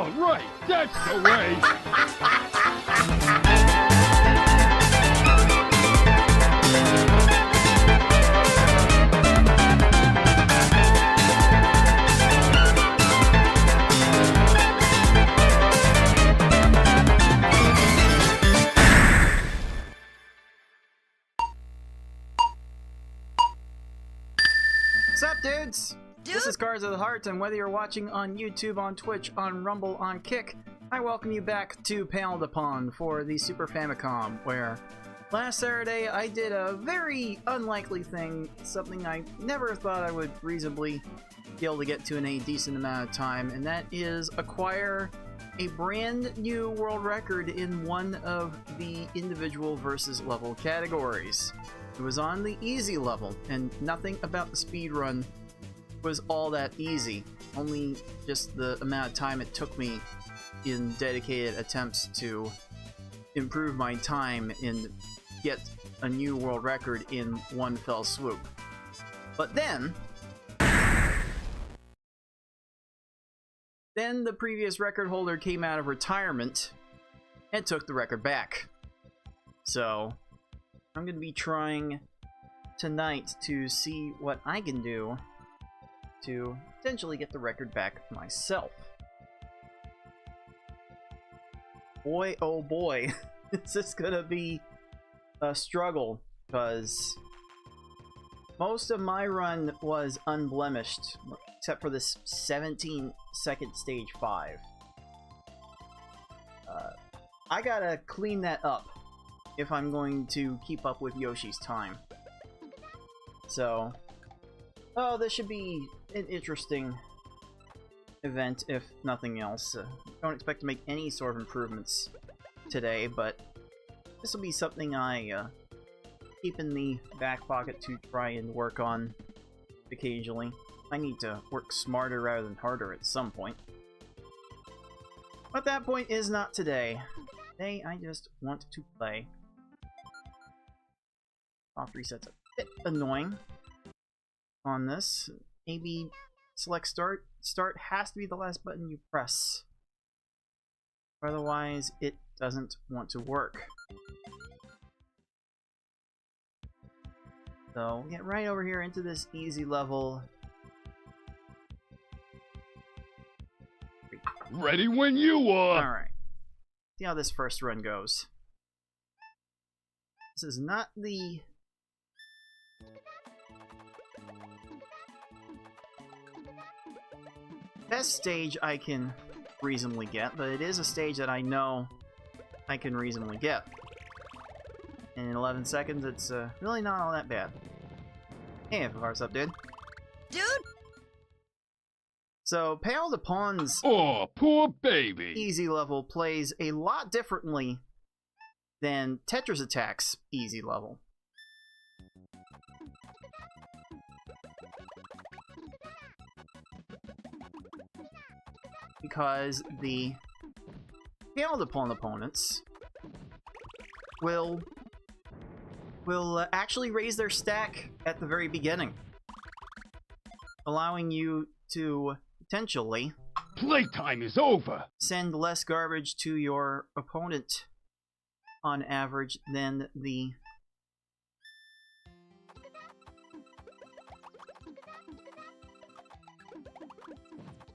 All right, that's the way. What's up, dudes? This is Cards of the Heart, and whether you're watching on YouTube, on Twitch, on Rumble, on Kick, I welcome you back to Panel Upon for the Super Famicom, where last Saturday I did a very unlikely thing, something I never thought I would reasonably be able to get to in a decent amount of time, and that is acquire a brand new world record in one of the individual versus level categories. It was on the easy level, and nothing about the speedrun was all that easy. Only just the amount of time it took me in dedicated attempts to improve my time and get a new world record in one fell swoop. But then the previous record holder came out of retirement and took the record back. So I'm going to be trying tonight to see what I can do to potentially get the record back myself. Boy, oh boy, is this going to be a struggle, because most of my run was unblemished, except for this 17-second stage 5. I gotta clean that up if I'm going to keep up with Yoshi's time. So, this should be an interesting event, if nothing else. Don't expect to make any sort of improvements today, but this will be something I keep in the back pocket to try and work on occasionally. I need to work smarter rather than harder at some point. But that point is not today. Today, I just want to play. Soft reset's a bit annoying on this. Maybe select start. Start has to be the last button you press. Otherwise, it doesn't want to work. So, we'll get right over here into this easy level. Ready when you are. Alright. See how this first run goes. This is not the best stage I can reasonably get, but it is a stage that I know I can reasonably get. And in 11 seconds, it's really not all that bad. Hey, what's up, dude? Dude! So, Pale the Pawn's Oh, poor baby. easy level plays a lot differently than Tetris Attack's easy level. Because the Pale the Pawn opponents will actually raise their stack at the very beginning, allowing you to potentially Playtime is over. send less garbage to your opponent on average than the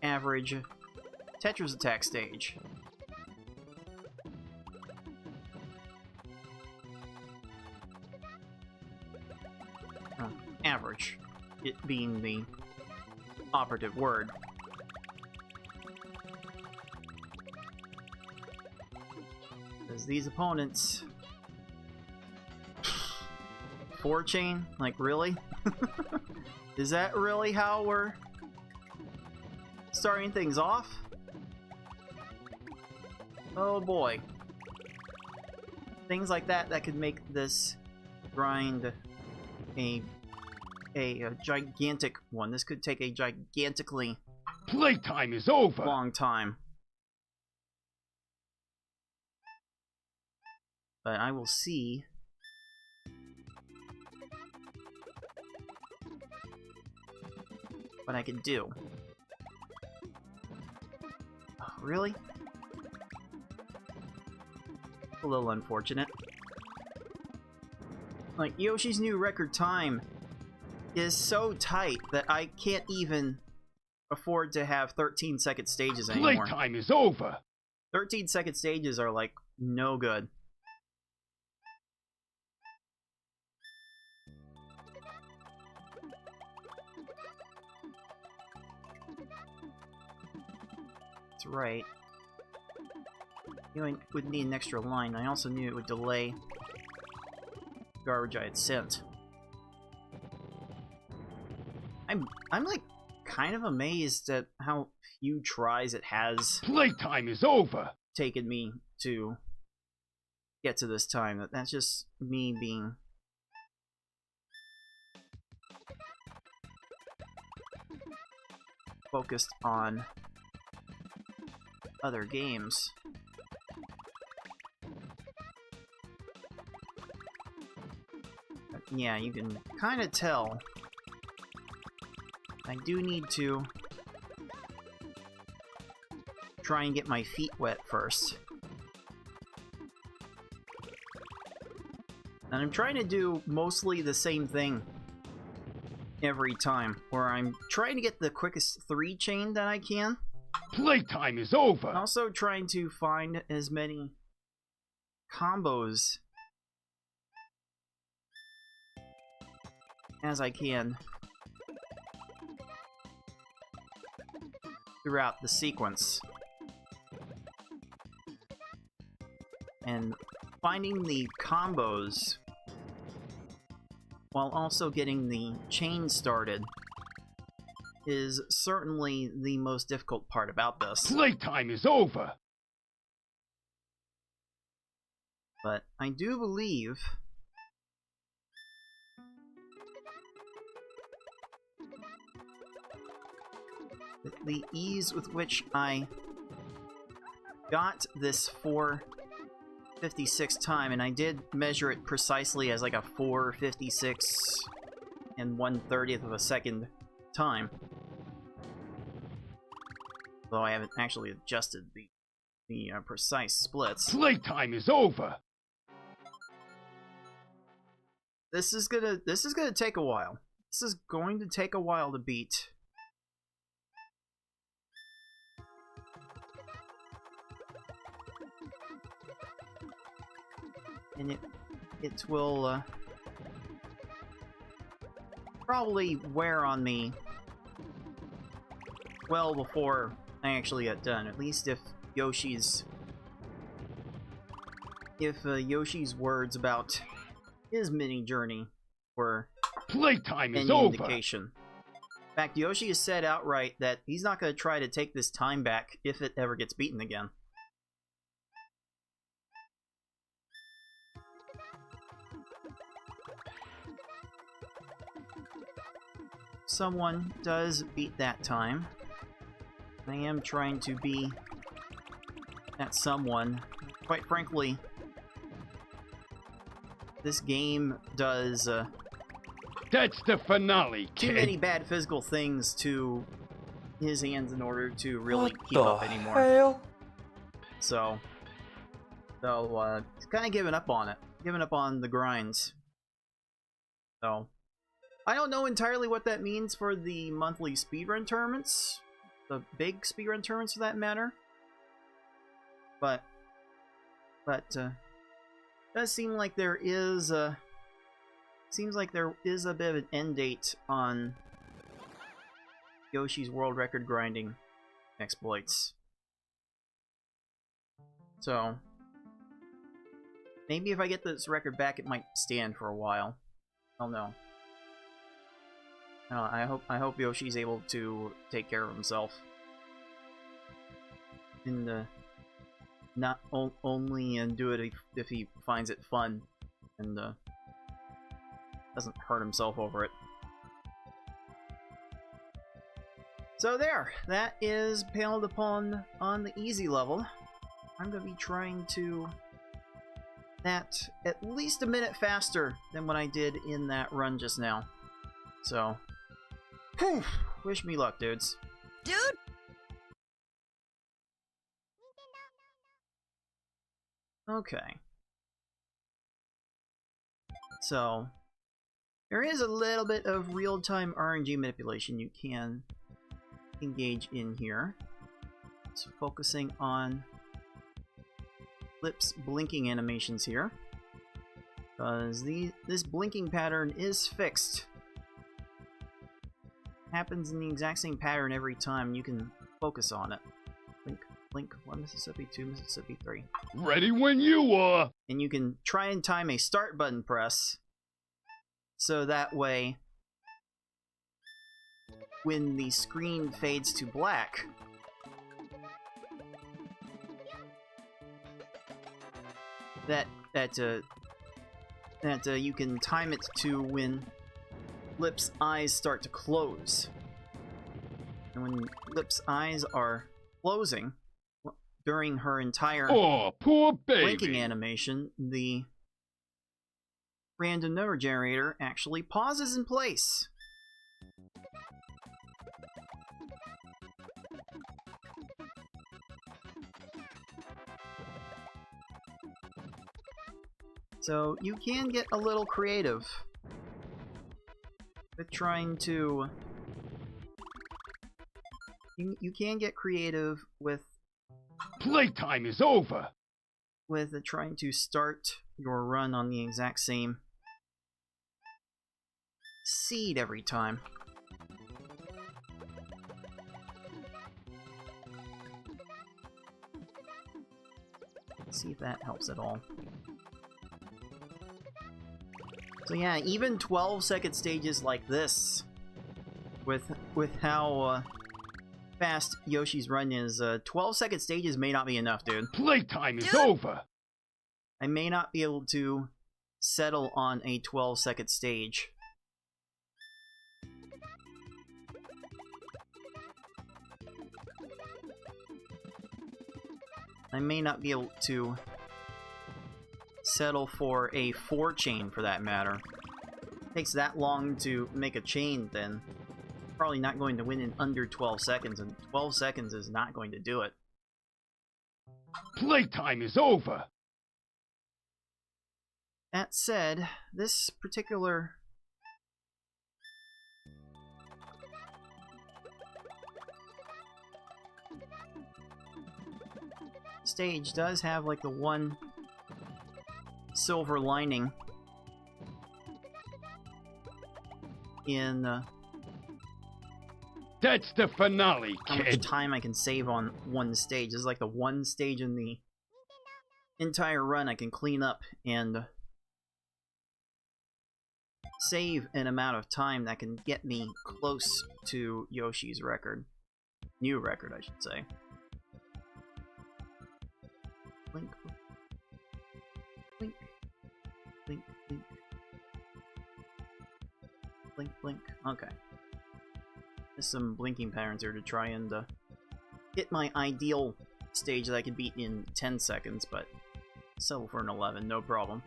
average Tetris Attack stage. Average, it being the operative word. Because these opponents... 4-chain? Like, really? Is that really how we're starting things off? Oh boy. Things like that could make this grind a gigantic one. This could take a gigantically Playtime is over. long time. But I will see what I can do. Oh really? A little unfortunate. Like, Yoshi's new record time is so tight that I can't even afford to have 13-second stages anymore. Playtime is over. 13-second stages are, like, no good. That's right. You would need an extra line. I also knew it would delay garbage I had sent. I'm like kind of amazed at how few tries it has Playtime is over. taken me to get to this time. That's just me being focused on other games. But yeah, you can kind of tell I do need to try and get my feet wet first. And I'm trying to do mostly the same thing every time, where I'm trying to get the quickest 3 chain that I can. Playtime is over. Also trying to find as many combos as I can throughout the sequence. And finding the combos while also getting the chain started is certainly the most difficult part about this. Playtime is over. But I do believe that the ease with which I got this 4:56 time, and I did measure it precisely as like a 4:56 and 1/30th of a second time. Though I haven't actually adjusted the precise splits. Playtime is over. This is gonna take a while. This is going to take a while to beat. And it will probably wear on me well before I actually get done. At least if Yoshi's words about his mini journey were Playtime is any over. indication. In fact, Yoshi has said outright that he's not going to try to take this time back if it ever gets beaten again. Someone does beat that time. I am trying to be that someone. Quite frankly, this game does That's the finale, too kid. many bad physical things to his hands in order to really What keep up anymore. hell? So kind of giving up on it. Giving up on the grinds. So, I don't know entirely what that means for the monthly speedrun tournaments. The big speedrun tournaments, for that matter. But does seem like there is a bit of an end date on Yoshi's world record grinding exploits. So maybe if I get this record back, it might stand for a while. I don't know. I hope Yoshi's able to take care of himself, and not only do it if he finds it fun, and doesn't hurt himself over it. So there, that is Paled Upon on the easy level. I'm gonna be trying to that at least a minute faster than what I did in that run just now. So, wish me luck, dudes. Dude, Okay. So, there is a little bit of real-time RNG manipulation you can engage in here. So focusing on Lips blinking animations here. Because this blinking pattern is fixed. Happens in the exact same pattern every time. You can focus on it. Blink, blink, 1 Mississippi, 2 Mississippi, 3. Ready when you are! And you can try and time a start button press. So that way, when the screen fades to black, that you can time it to when Lip's eyes start to close. And when Lip's eyes are closing during her entire poor baby. blinking animation, the random number generator actually pauses in place. So you can get a little creative with trying to... You can get creative with... Playtime is over! With trying to start your run on the exact same seed every time. Let's see if that helps at all. So yeah, even 12-second stages like this, with how fast Yoshi's run is, 12-second stages may not be enough, dude. Playtime is over! I may not be able to settle on a 12-second stage. I may not be able to settle for a 4-chain for that matter. It takes that long to make a chain, then probably not going to win in under 12 seconds, and 12 seconds is not going to do it. Playtime is over! That said, this particular stage does have like the one silver lining in That's the finale, how much kid! time I can save on one stage. This is like the one stage in the entire run I can clean up and save an amount of time that can get me close to Yoshi's record. New record, I should say. Blink, blink, blink, blink, blink, blink. Okay. There's some blinking patterns here to try and hit my ideal stage that I could beat in 10 seconds, but settle for an 11, no problem.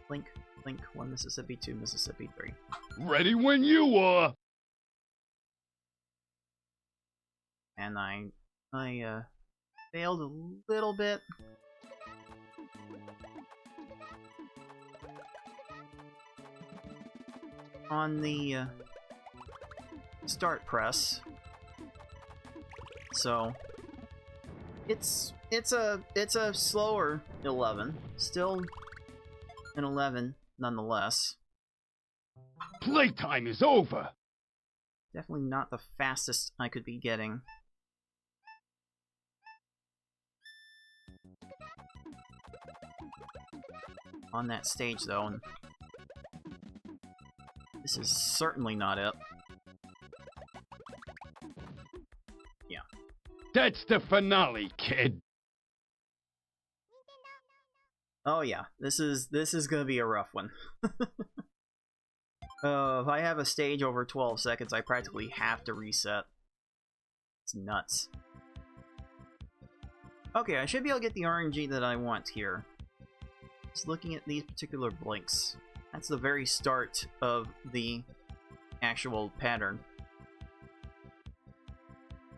Blink, blink, 1 Mississippi, 2 Mississippi, 3. Ready when you are! And I failed a little bit. On the start press, so it's a slower 11, still an 11 nonetheless. Playtime is over! Definitely not the fastest I could be getting. On that stage though, and this is certainly not it. Yeah. That's the finale, kid! Oh yeah, this is gonna be a rough one. If I have a stage over 12 seconds, I practically have to reset. It's nuts. Okay, I should be able to get the RNG that I want here. Just looking at these particular blinks. That's the very start of the actual pattern.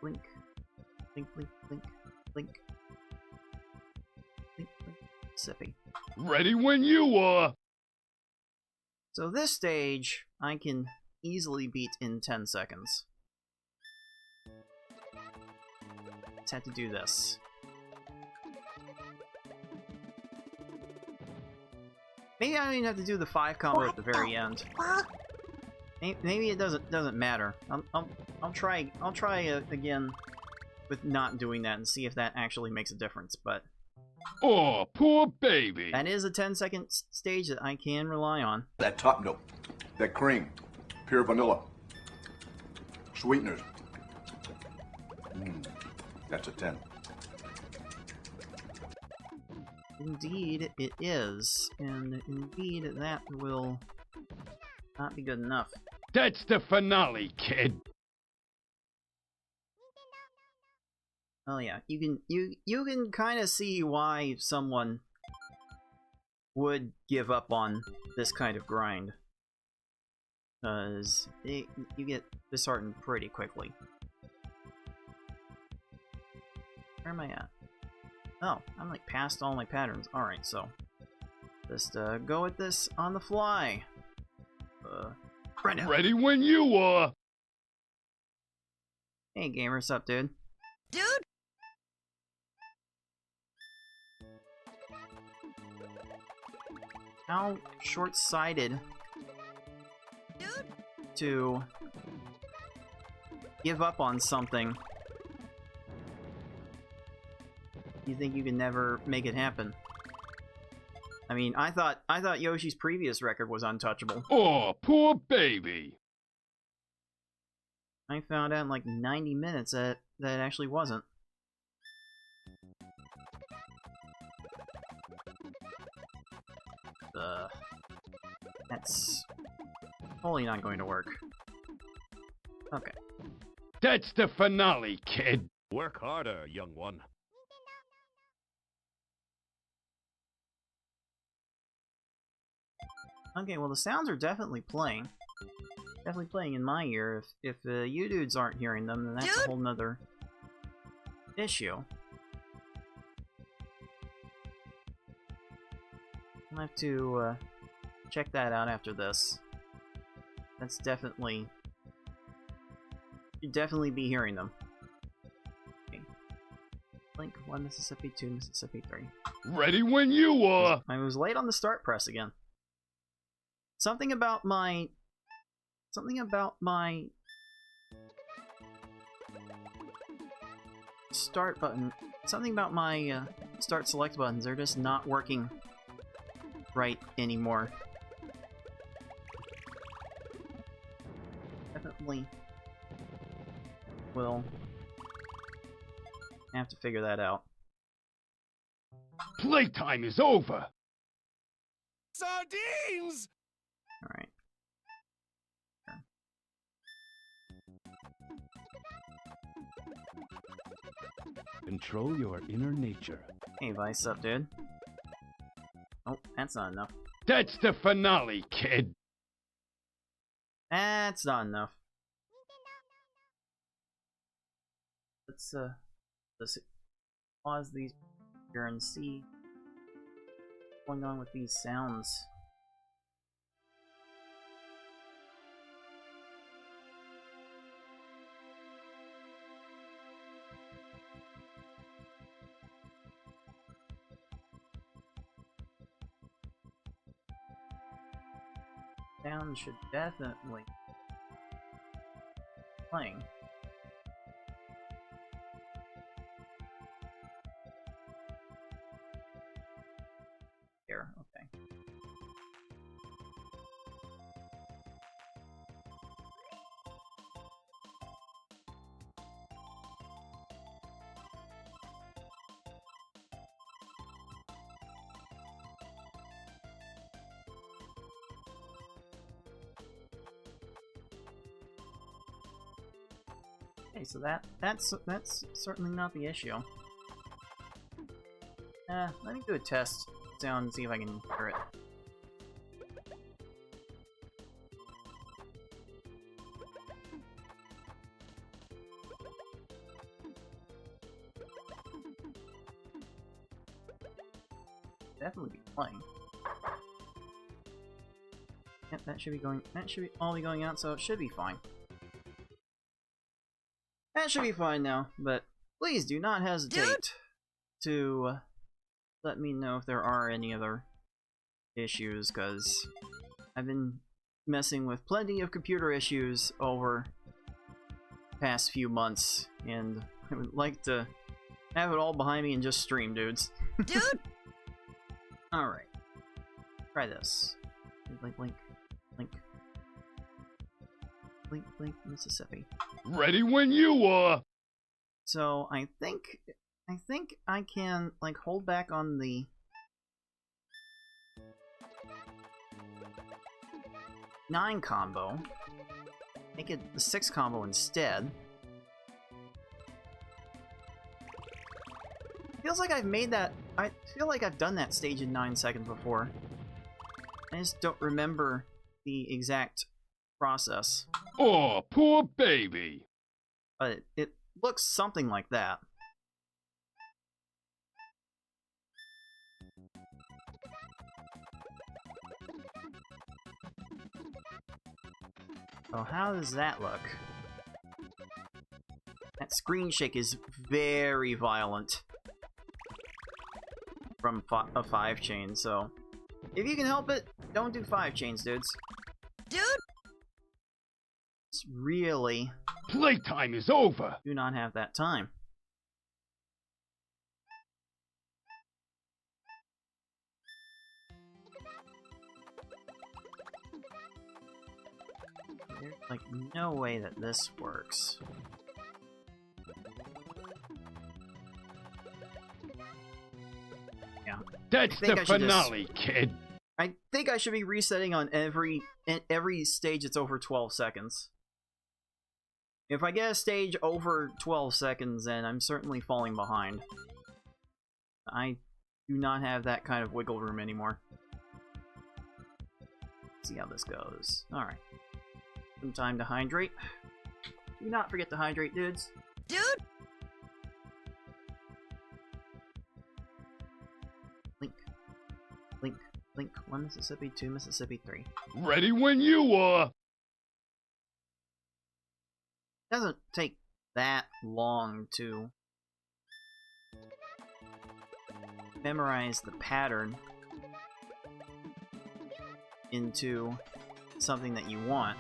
Blink, blink, blink, blink, blink, blink, blink, Mississippi. Ready when you are. So this stage, I can easily beat in 10 seconds. Just have to do this. Maybe I don't even have to do the 5 combo at the very end. Maybe it doesn't matter. I'll try again with not doing that and see if that actually makes a difference. But Oh, poor baby. that is a 10-second stage that I can rely on. That top note, that cream, pure vanilla, sweeteners. That's a 10. Indeed, it is, and indeed that will not be good enough. That's the finale, kid. Oh yeah, you can kind of see why someone would give up on this kind of grind, because you get disheartened pretty quickly. Where am I at? Oh, I'm like past all my patterns. Alright, so just go with this on the fly. Right now. Ready when you are. Hey gamer, what's up, dude? Dude! How short-sighted Dude! to give up on something. You think you can never make it happen? I mean, I thought Yoshi's previous record was untouchable. Oh, poor baby. I found out in like 90 minutes that it actually wasn't. That's totally not going to work. Okay. That's the finale, kid. Work harder, young one. Okay, well the sounds are definitely playing. Definitely playing in my ear. If you dudes aren't hearing them, then that's a whole nother issue. I'll have to check that out after this. That's definitely... You'd definitely be hearing them. Okay. Link 1 Mississippi, 2 Mississippi, 3. Ready when you are. I was late on the start press again. Something about my start button, something about my start select buttons, they're just not working right anymore. Definitely will have to figure that out. Playtime is over. Sardines! Alright. Control your inner nature. Hey Vice, up dude? Oh, that's not enough. That's the finale, kid. That's not enough. Let's pause these here and see what's going on with these sounds. Sound should definitely playing. Here, okay. Okay, so that's certainly not the issue. Let me do a test sound and see if I can hear it. definitely be playing. Yep, that should be going. That should be all be going out, so it should be fine. That should be fine now. But please do not hesitate to let me know if there are any other issues, because I've been messing with plenty of computer issues over the past few months, and I would like to have it all behind me and just stream, dudes. Dude! Alright. Try this. Link, link, link. Link, link, Mississippi. Ready when you are. So I think I can like hold back on the nine combo, make it the 6 combo instead. Feels like I've made that. I feel like I've done that stage in 9 seconds before. I just don't remember the exact process. Oh, poor baby. But it looks something like that. So how does that look? That screen shake is very violent from a 5 chain, so if you can help it, don't do 5 chains, dudes. Dude! It's really Playtime is over. do not have that time. There's like no way that this works. Yeah. That's think the I should just- finale, kid. I think I should be resetting on every stage that's over 12 seconds. If I get a stage over 12 seconds, then I'm certainly falling behind. I do not have that kind of wiggle room anymore. Let's see how this goes. Alright. Some time to hydrate. Do not forget to hydrate, dudes. Dude! Link. Link. Link. 1 Mississippi, 2 Mississippi, 3. Ready when you are. Doesn't take that long to memorize the pattern into something that you want.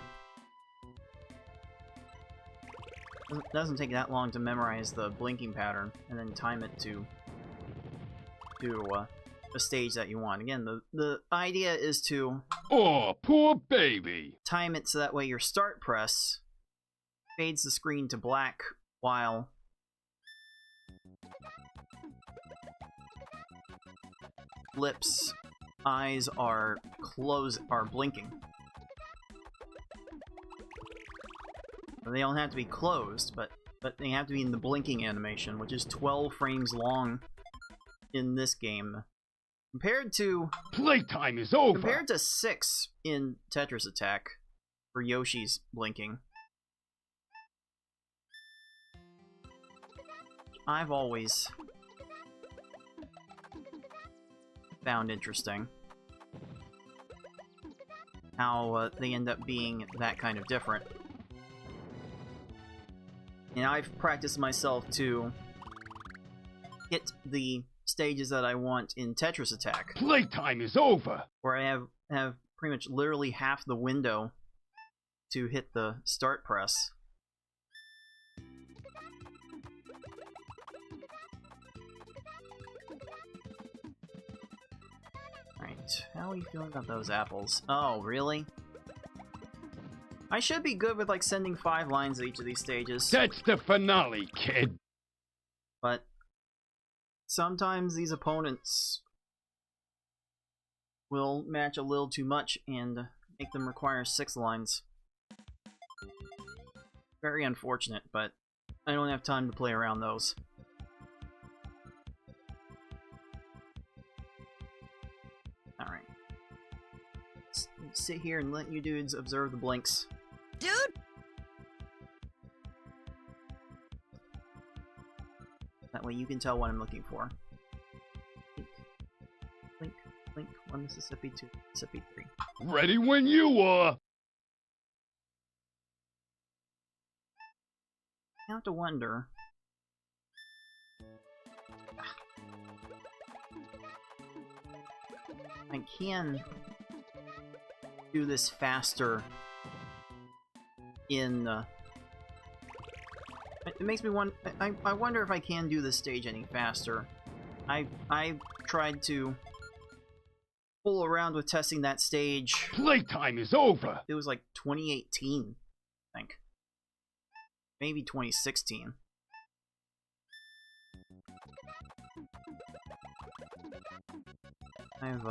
Doesn't take that long to memorize the blinking pattern and then time it to the stage that you want. Again, the idea is to Oh, poor baby. time it so that way your start press fades the screen to black while lips, eyes are blinking. They don't have to be closed, but they have to be in the blinking animation, which is 12 frames long in this game, compared to Playtime is over. 6 in Tetris Attack for Yoshi's blinking. I've always found interesting how they end up being that kind of different. And I've practiced myself to hit the stages that I want in Tetris Attack, Playtime is over. where I have pretty much literally half the window to hit the start press. Right, how are you feeling about those apples? Oh, really? I should be good with like sending 5 lines at each of these stages, That's the finale, kid. but sometimes these opponents will match a little too much and make them require 6 lines. Very unfortunate, but I don't have time to play around those. Alright. Sit here and let you dudes observe the blinks. Dude! That way you can tell what I'm looking for. Blink. Blink. Link 1 Mississippi 2 Mississippi 3. Ready when you are. I have to wonder. I can do this faster in it makes me want I wonder if I can do this stage any faster. I tried to fool around with testing that stage. Playtime is over. It was like 2018, I think. Maybe 2016. I've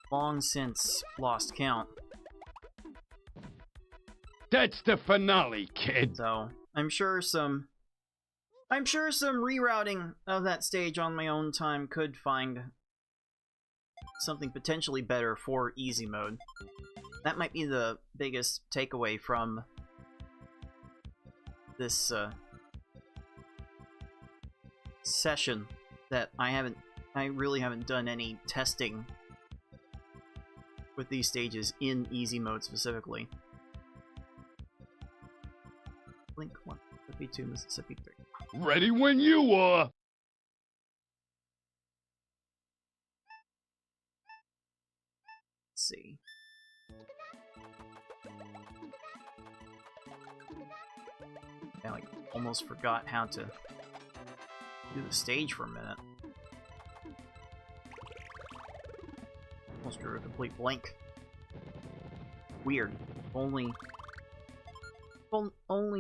long since lost count. That's the finale, kid. So I'm sure some rerouting of that stage on my own time could find something potentially better for easy mode. That might be the biggest takeaway from this session, that I really haven't done any testing with these stages in easy mode specifically. Link 1 Mississippi 2 Mississippi 3. Ready when you are. Let's see. I like almost forgot how to do the stage for a minute. Almost drew a complete blank. Weird. Only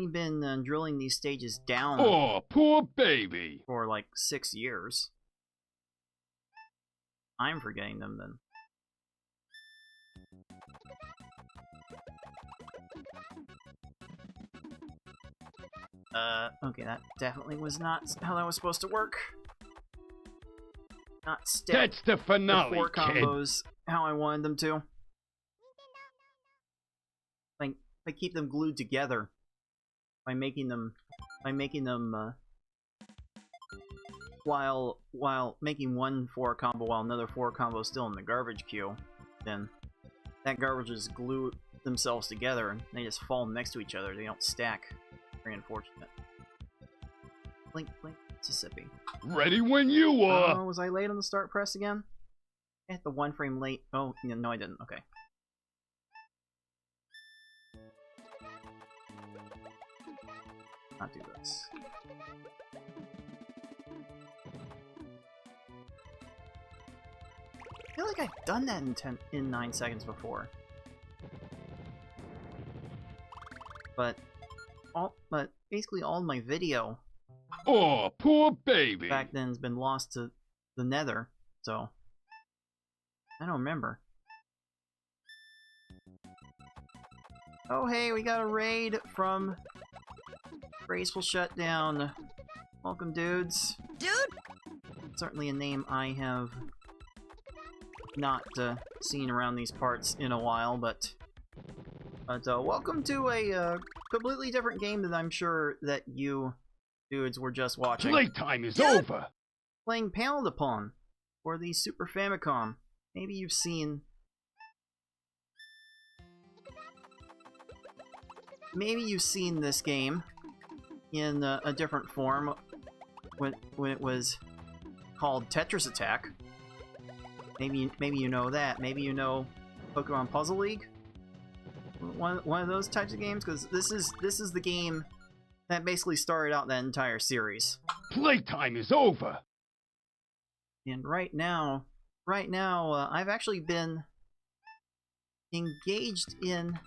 been drilling these stages down Oh, poor baby. for like 6 years. I'm forgetting them then. Okay, that definitely was not how that was supposed to work. Not step That's the the finale, 4 kid. combos how I wanted them to. Like, I keep them glued together by making them while making one 4 combo while another 4 combo is still in the garbage queue, then that garbage just glue themselves together and they just fall next to each other. They don't stack. Very unfortunate. Blink, Mississippi. Ready when you are. Was I late on the start press again? I hit the 1 frame late. Oh, no, I didn't. Okay. Not do this. I feel like I've done that in 9 seconds before. But basically all my video Oh, poor baby. back then has been lost to the nether, so I don't remember. Oh hey, we got a raid from Graceful Shutdown. Welcome, dudes. Dude, Certainly a name I have not seen around these parts in a while, but welcome to a completely different game that I'm sure that you dudes were just watching. Playtime is over. Playing Paneled Upon for the Super Famicom. Maybe you've seen this game in a different form when it was called Tetris Attack. Maybe you know that. Maybe you know Pokemon Puzzle League. One of those types of games, because this is the game that basically started out that entire series. Playtime is over. And right now, I've actually been engaged in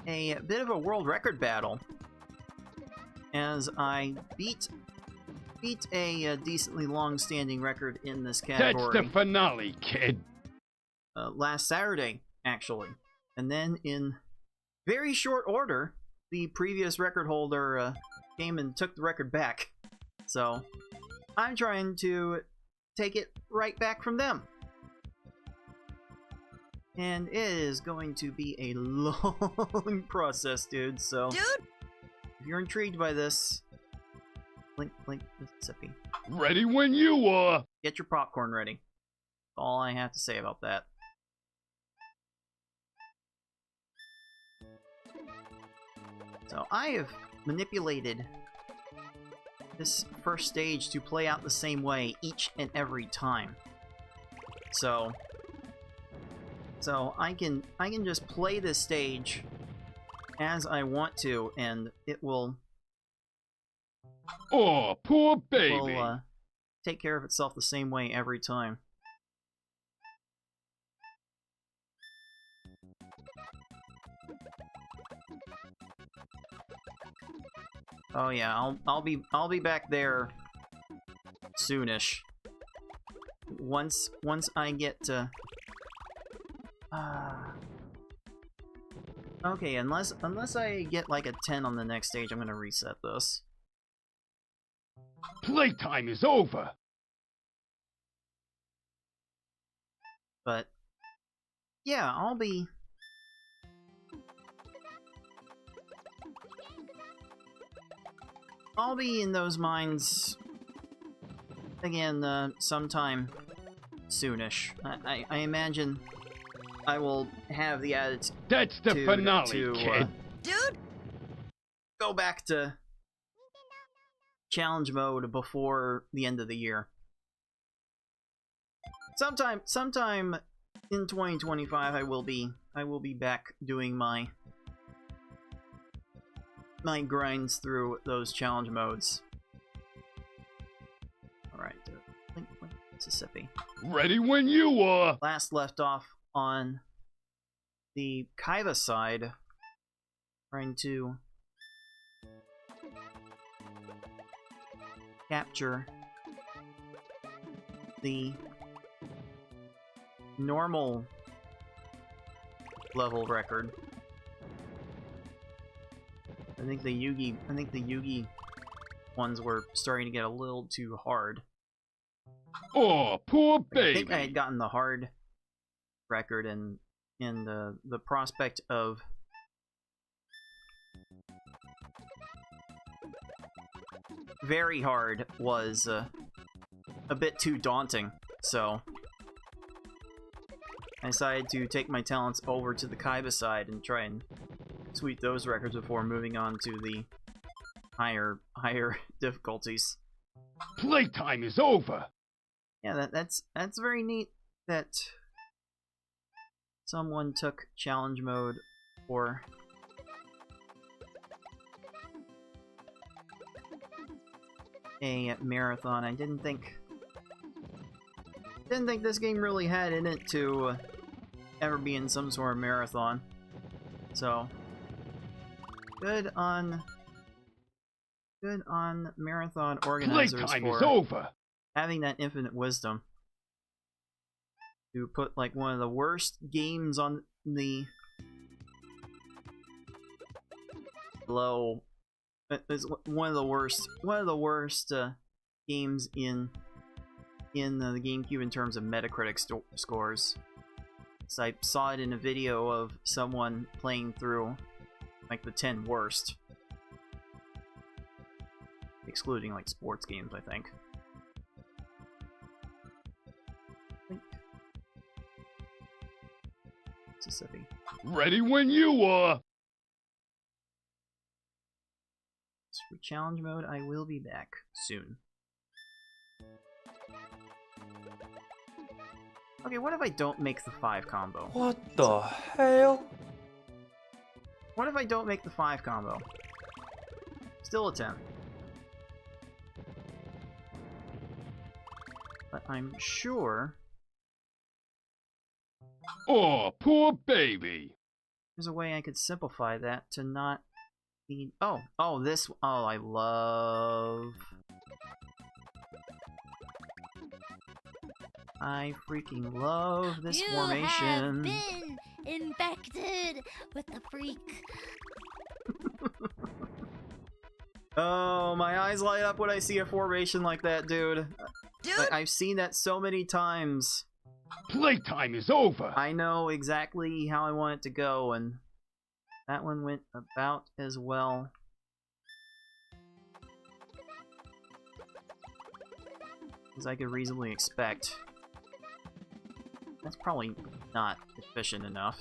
a bit of a world record battle as I beat a decently long-standing record in this category. That's the finale, kid. Last Saturday, actually. And then in very short order, the previous record holder came and took the record back. So I'm trying to take it right back from them. And it is going to be a long process, dude. So dude, if you're intrigued by this, Blink, Mississippi. Ready when you are. Get your popcorn ready. That's all I have to say about that. So I have manipulated this first stage to play out the same way each and every time. So I can just play this stage as I want to, and it will Oh, poor baby. take care of itself the same way every time. Oh yeah, I'll be back there soonish. Once I get to okay, unless I get like a 10 on the next stage, I'm gonna reset this. Playtime is over. But yeah, I'll be in those mines again sometime soonish. I imagine I will have the attitude That's the finale, kid. Dude, go back to challenge mode before the end of the year. Sometime in 2025 I will be back doing my grinds through those challenge modes. Alright, Blink, Mississippi. Ready when you are. Last left off on the Kaiba side, trying to capture the normal level record. I think the Yugi ones were starting to get a little too hard. Oh, poor baby. I think I had gotten the hard record, and the prospect of very hard was a bit too daunting, so I decided to take my talents over to the Kaiba side and try and sweep those records before moving on to the higher difficulties. Playtime is over. Yeah, that's very neat that someone took challenge mode for a marathon. I didn't think this game really had in it to ever be in some sort of marathon. So good on marathon organizers Playtime for is over. having that infinite wisdom to put like one of the worst games on the low. It's one of the worst games in the GameCube in terms of Metacritic scores. So I saw it in a video of someone playing through like the 10 worst, excluding like sports games, I think. Mississippi. Ready when you are. For challenge mode, I will be back soon. Okay, what if I don't make the 5 combo? What the hell? What if I don't make the 5 combo? Still a 10. But I'm sure Oh, poor baby. there's a way I could simplify that to not be... Oh, I freaking love this formation. You have been infected with the freak. Oh, my eyes light up when I see a formation like that, dude. Dude, I've seen that so many times. Playtime is over. I know exactly how I want it to go, and that one went about as well as I could reasonably expect. That's probably not efficient enough.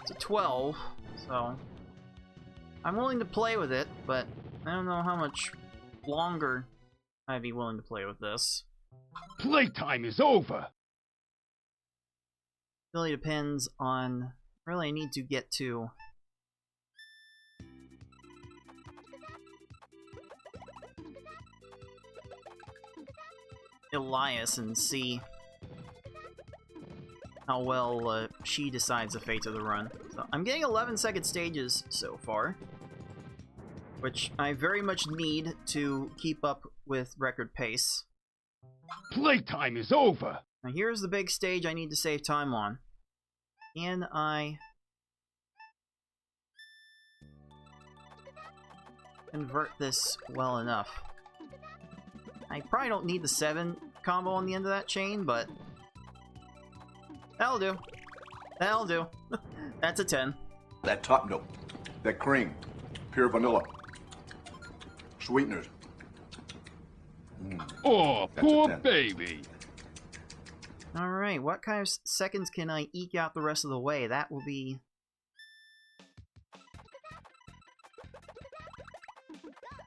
It's a 12, so I'm willing to play with it, but I don't know how much longer I'd be willing to play with this. Playtime is over. Really depends on... Really, I need to get to... Elias and see how well she decides the fate of the run. So I'm getting 11-second stages so far, which I very much need to keep up with record pace. Playtime is over. Now here's the big stage I need to save time on. Can I convert this well enough? I probably don't need the 7 combo on the end of that chain, but that'll do. That'll do. That's a 10. That top note, that cream, pure vanilla, sweeteners. Oh, That's a poor 10. baby. Alright, what kind of seconds can I eke out the rest of the way? That will be...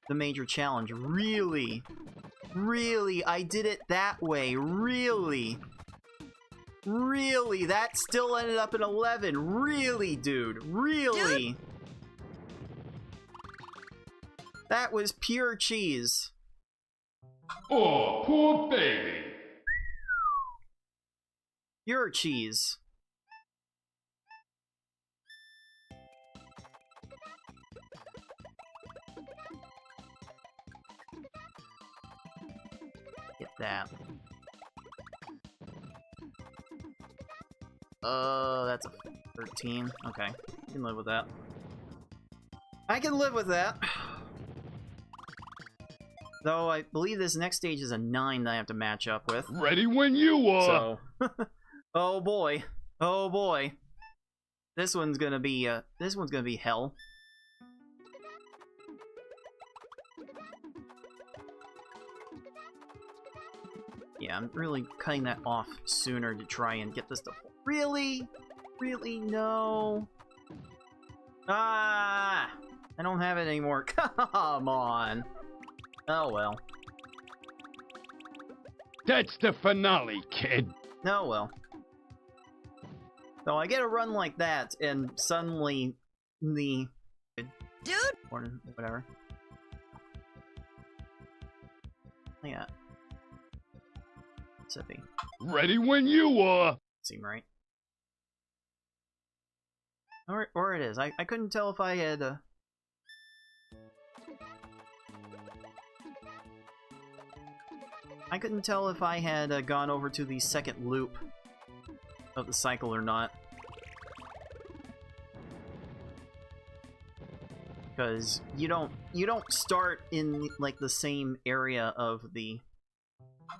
the major challenge. Really? Really? I did it that way? Really? Really? That still ended up in 11? Really, dude? Really? That was pure cheese. Oh, poor baby. Pure cheese. Get that. That's a 13. Okay, I can live with that. I can live with that. Though I believe this next stage is a 9 that I have to match up with. Ready when you are. So, oh boy, oh boy, this one's gonna be hell. Yeah, I'm really cutting that off sooner to try and get this to... Really? Really? No. Ah! I don't have it anymore. Come on. Oh well. That's the finale, kid. Oh well. So I get a run like that, and suddenly the... Dude! Or whatever. Yeah. Sippy. Ready when you are. Seem right. Or it is. I couldn't tell if I had... I couldn't tell if I had gone over to the second loop of the cycle or not. Because you don't start in like the same area of the...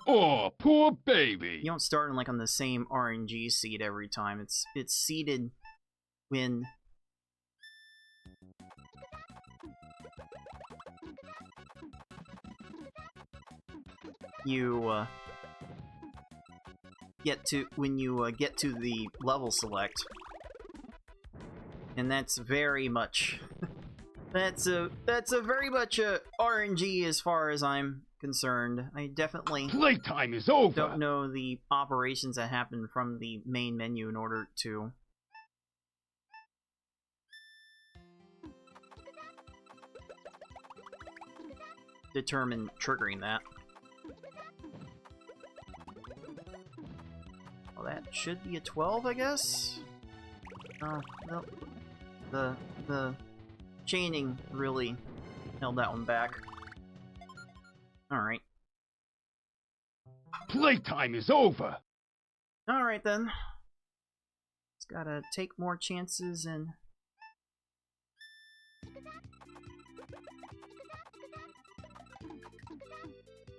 Oh, poor baby. You don't start in like on the same RNG seed every time. It's seeded when you get to the level select, and that's very much that's a very much a RNG as far as I'm concerned. I definitely Playtime is over. don't know the operations that happen from the main menu in order to determine triggering that. Well, that should be a 12, I guess? No. The chaining really held that one back. Alright. Playtime is over. Alright then. Just gotta take more chances and...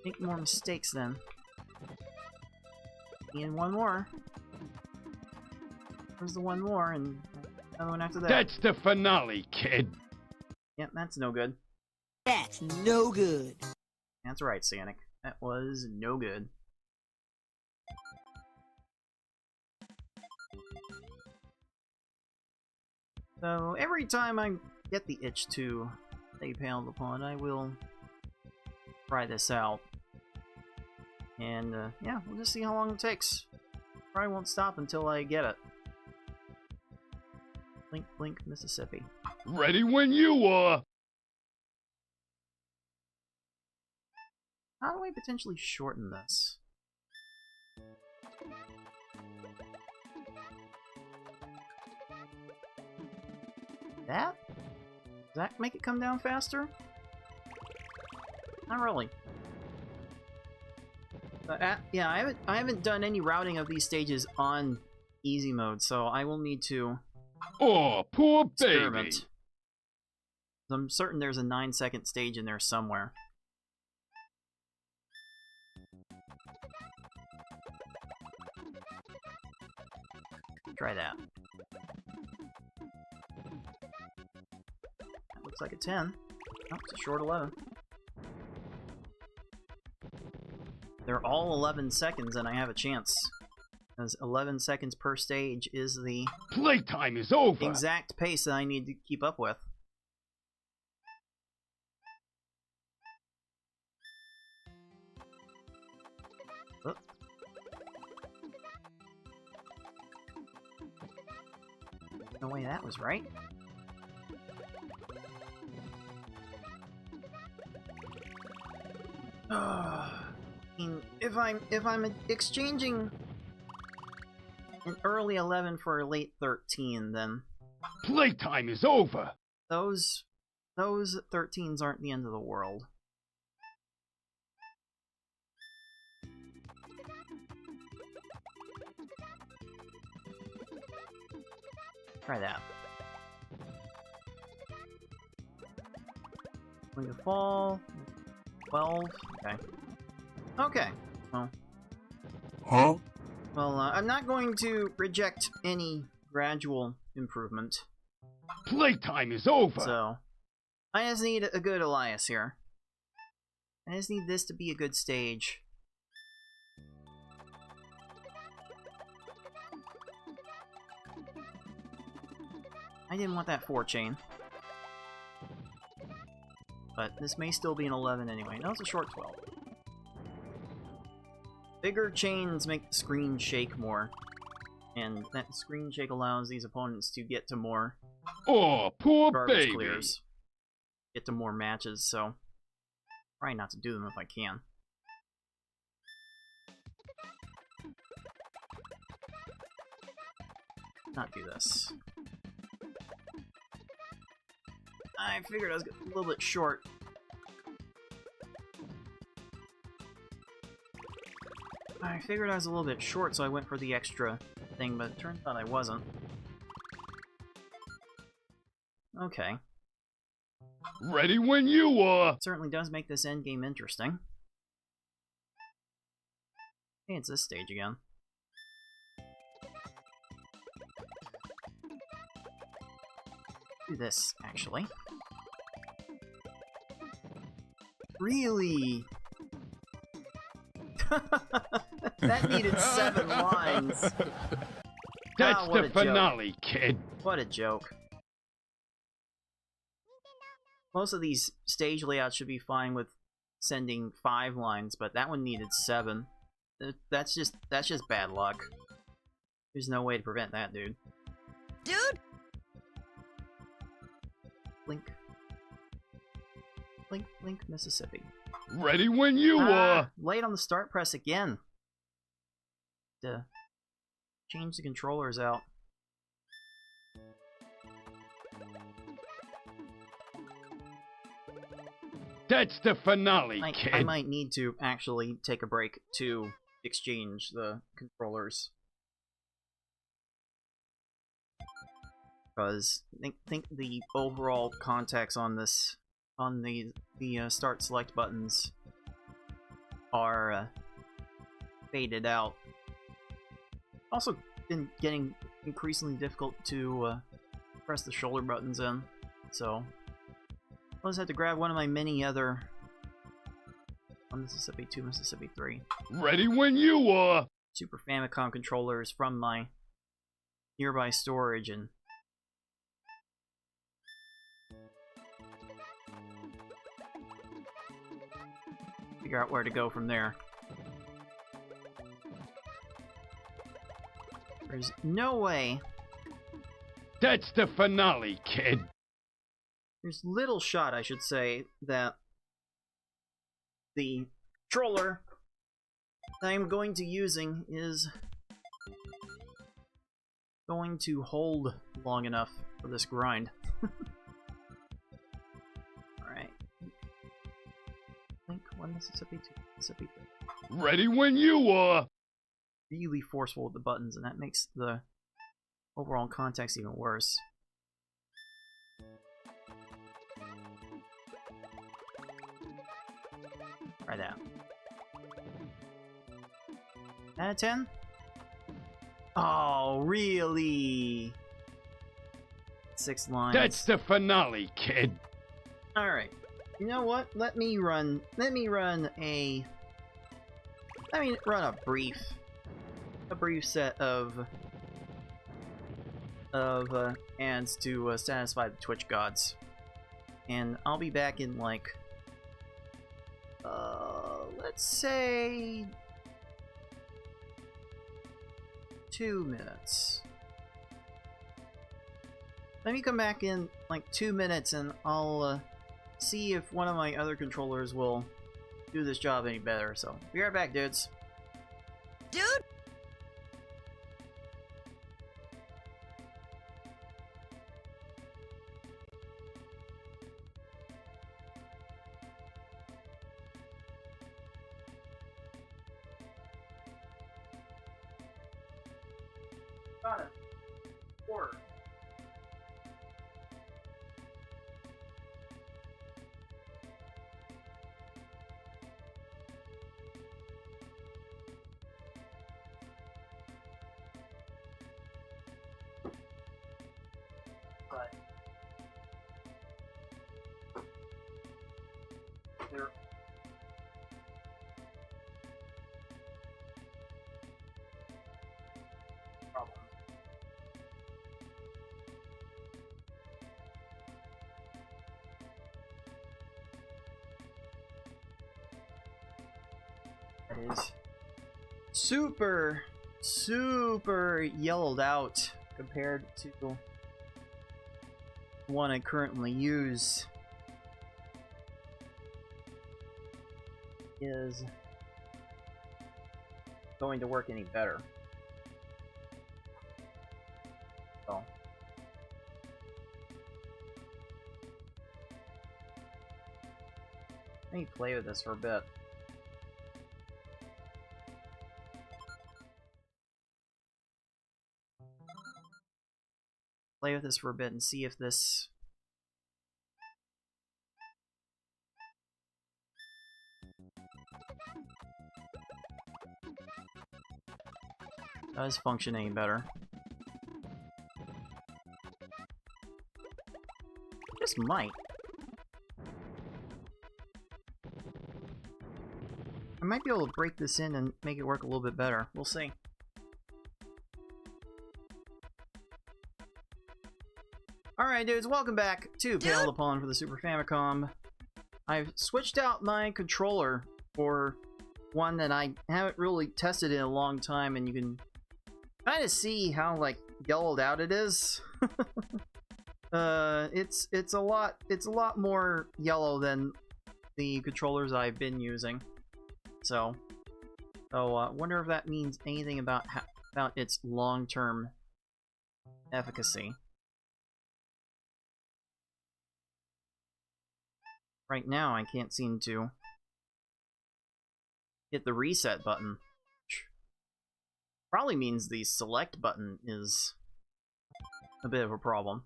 make more mistakes then. And one more. There's the one more, and another one after that. That's the finale, kid. Yep, that's no good. That's no good. That's right, Sanic. That was no good. So every time I get the itch to stay Paled Upon, I will try this out. And yeah, we'll just see how long it takes. Probably won't stop until I get it. Blink, blink, Mississippi. Ready when you are. How do I potentially shorten this? That? Does that make it come down faster? Not really. But yeah, I haven't done any routing of these stages on easy mode, so I will need to Oh, poor baby. experiment. I'm certain there's a 9-second stage in there somewhere. Try that. That looks like a 10. Oh, it's a short 11. They're all 11 seconds and I have a chance. Because 11 seconds per stage is the Playtime is over. exact pace that I need to keep up with. Oop. No way that was right. If I'm exchanging an early 11 for a late 13, then Playtime is over. those 13s aren't the end of the world. Try that. Going to fall. 12. Okay. Okay. Well. Huh? Well, I'm not going to reject any gradual improvement. Playtime is over. So, I just need a good Elias here. I just need this to be a good stage. I didn't want that 4-chain. But this may still be an 11 anyway. No, it's a short 12. Bigger chains make the screen shake more. And that screen shake allows these opponents to get to more Oh, poor garbage baby. clears. Get to more matches, so try not to do them if I can. Not do this. I figured I was a little bit short. I figured I was a little bit short, so I went for the extra thing, but it turns out I wasn't. Okay. Ready when you are. Certainly does make this endgame interesting. Hey, it's this stage again. Do this, actually. Really? That needed 7 lines. That's Ah, what the a joke. finale, kid. What a joke. Most of these stage layouts should be fine with sending 5 lines, but that one needed 7. That's just bad luck. There's no way to prevent that, dude. Dude! Blink. Blink, blink, Mississippi. Ready when you are. Late on the start press again. To change the controllers out. That's the finale, I kid. might need to actually take a break to exchange the controllers. Because think the overall context on this, on the start select buttons are faded out. Also been getting increasingly difficult to press the shoulder buttons in, so I'll just have to grab one of my many other 1 Mississippi, 2 Mississippi, 3. Ready when you are. Super Famicom controllers from my nearby storage and figure out where to go from there. There's no way. That's the finale, kid. There's little shot, I should say, that the controller that I'm going to using is going to hold long enough for this grind. Alright. Link 1 Mississippi, 2 Mississippi, 3. Ready when you are. Really forceful with the buttons, and that makes the overall context even worse. Try that. Out of 10? Oh, really? 6 lines. That's the finale, kid. Alright. You know what? Let me run a brief set of ads to satisfy the Twitch gods. And I'll be back in like let's say 2 minutes. Let me come back in like 2 minutes and I'll see if one of my other controllers will do this job any better. So, be right back, dudes. Dude! Got it. 4. But there problem. That is super yellowed out compared to the one I currently use. Is going to work any better. So let me play with this for a bit. Play with this for a bit and see if this does function any better. This might. I might be able to break this in and make it work a little bit better. We'll see. Alright dudes, welcome back to Panel Upon for the Super Famicom. I've switched out my controller for one that I haven't really tested in a long time, and you can kind of see how like yellowed out it is. It's a lot more yellow than the controllers I've been using. So wonder if that means anything about its long-term efficacy. Right now, I can't seem to hit the reset button. Which probably means the select button is a bit of a problem.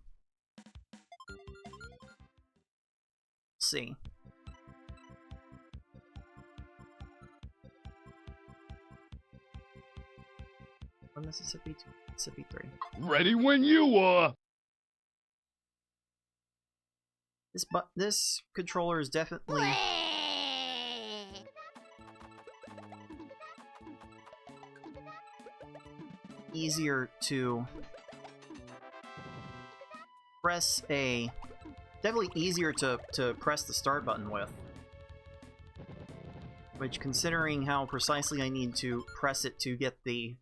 Let's see. One Mississippi, 2 Mississippi, 3. Ready when you are. This controller is definitely easier to press a... Definitely easier to press the start button with. Which, considering how precisely I need to press it to get the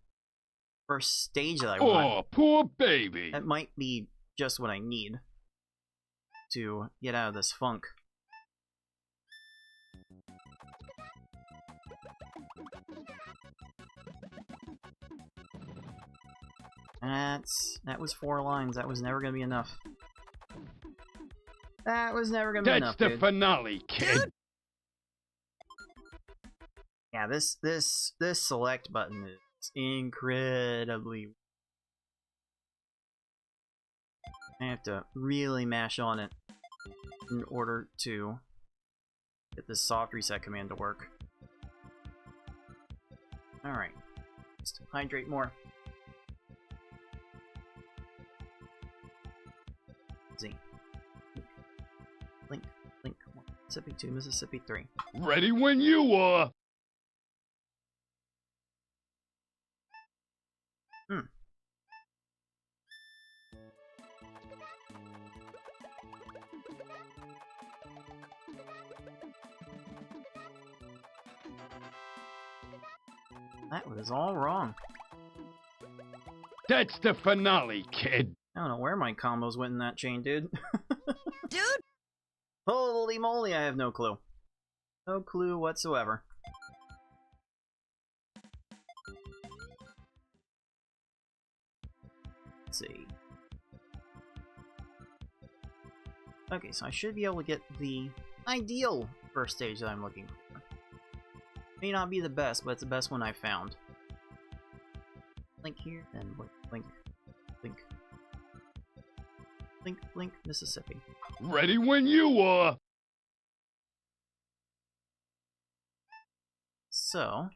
first stage that I want... Oh, poor baby. That might be just what I need to get out of this funk. That was 4 lines. That was never gonna be enough. That was never gonna be enough, That's the dude. finale, kid. Yeah, this select button is incredibly... I have to really mash on it in order to get this soft reset command to work. Alright, let's hydrate more. Z. Link, 1, Mississippi 2, Mississippi 3. Ready when you are. That was all wrong. That's the finale, kid. I don't know where my combos went in that chain, dude. Dude! Holy moly, I have no clue. No clue whatsoever. Let's see. Okay, so I should be able to get the ideal first stage that I'm looking for. May not be the best, but it's the best one I found. Link here, and link, Mississippi. Ready when you are. So...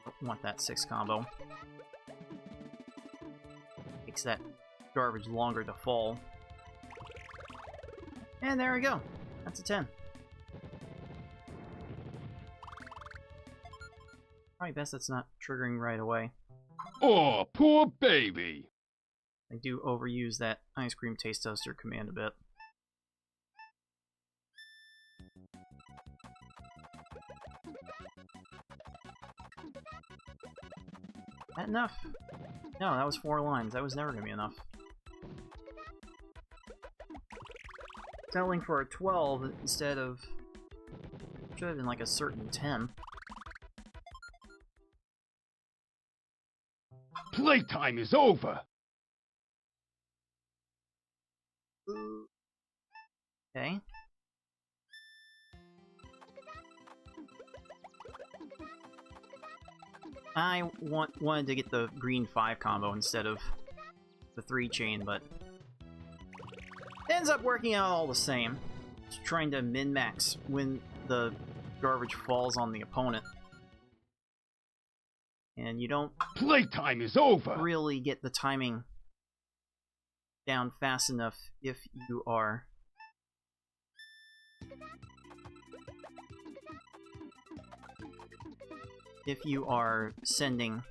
don't want that 6 combo. Makes that garbage longer to fall. And there we go. That's a 10. Probably best that's not triggering right away. Oh, poor baby. I do overuse that ice cream taste toaster command a bit. That enough? No, that was 4 lines. That was never gonna be enough. Settling for a 12 instead of... should have been like a certain 10. Playtime is over. Okay. I wanted to get the green 5 combo instead of the 3 chain, but it ends up working out all the same. Just trying to min-max when the garbage falls on the opponent. And you don't Playtime is over. really get the timing down fast enough if you are sending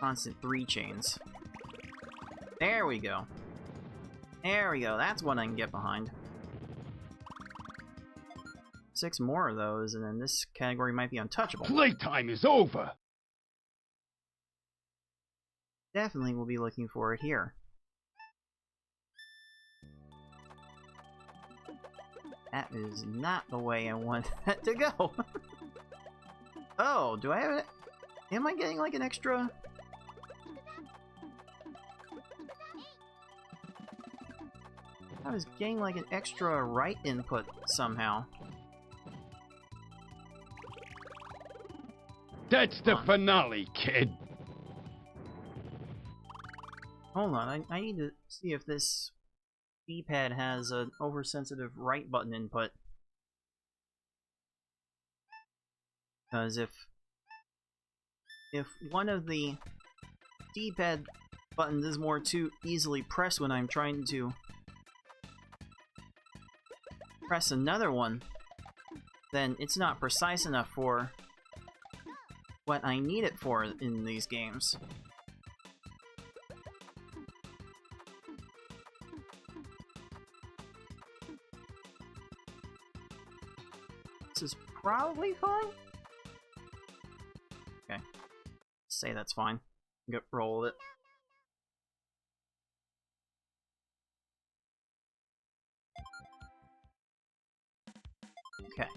constant 3 chains. There we go. There we go. That's one I can get behind. 6 more of those, and then this category might be untouchable. Playtime is over. Definitely will be looking for it here. That is not the way I want that to go. Oh, do I have it? Am I getting like an extra? I was getting like an extra right input somehow. That's the finale, kid. Hold on, I need to see if this D-pad has an oversensitive right button input. Because if one of the D-pad buttons is more too easily pressed when I'm trying to press another one, then it's not precise enough for what I need it for in these games. This is probably fine. Okay. Say that's fine. Get roll with it. Okay.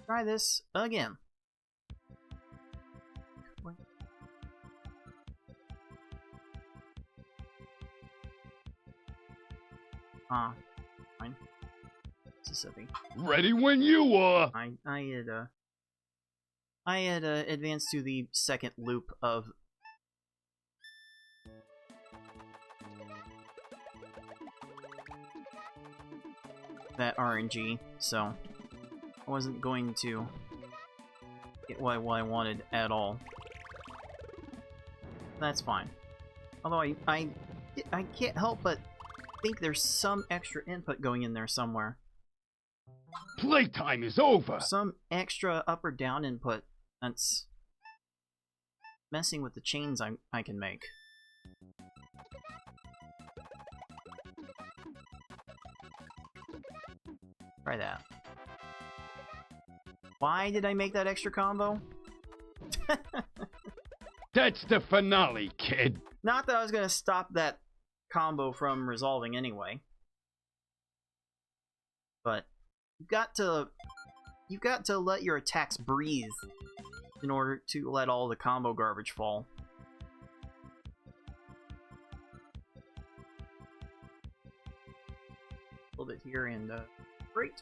Try this again. Fine. Mississippi. Ready when you are. I had advanced to the second loop of that RNG, so I wasn't going to get what I wanted at all. That's fine. Although I can't help but think there's some extra input going in there somewhere. Playtime is over. Some extra up or down input that's messing with the chains I can make. Try that. Why did I make that extra combo? That's the finale, kid. Not that I was gonna stop that combo from resolving anyway. But you've got to let your attacks breathe in order to let all the combo garbage fall. A little bit here and great.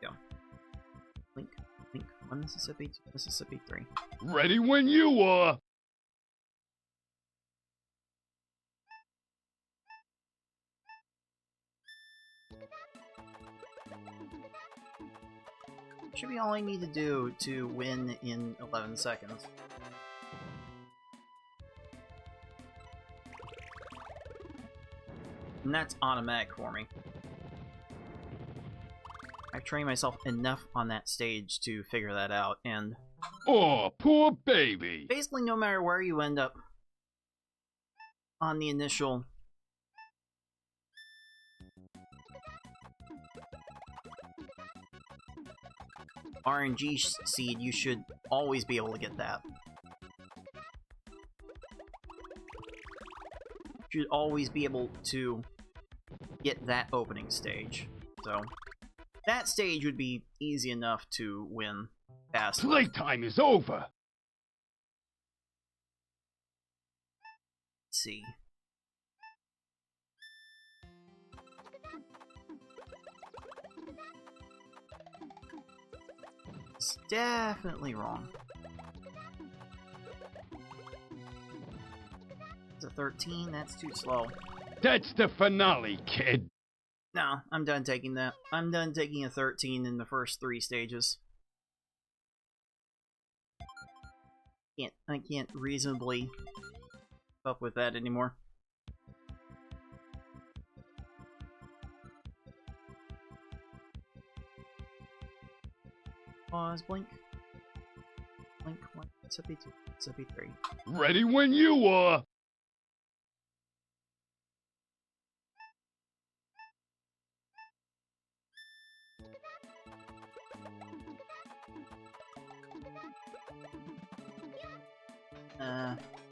Go. Link, 1 Mississippi, 2 Mississippi, 3. Ready when you are. Should be all I need to do to win in 11 seconds. And that's automatic for me. I've trained myself enough on that stage to figure that out, and Oh, poor baby. basically no matter where you end up on the initial RNG seed, you should always be able to get that. You should always be able to get that opening stage. So that stage would be easy enough to win fast. Playtime is over. Let's see. It's definitely wrong. It's a 13, that's too slow. That's the finale, kid. No, I'm done taking that. I'm done taking a 13 in the first 3 stages. I can't reasonably keep up with that anymore. Pause, blink. Blink, 1, Mississippi 2, Mississippi 3. Ready when you are.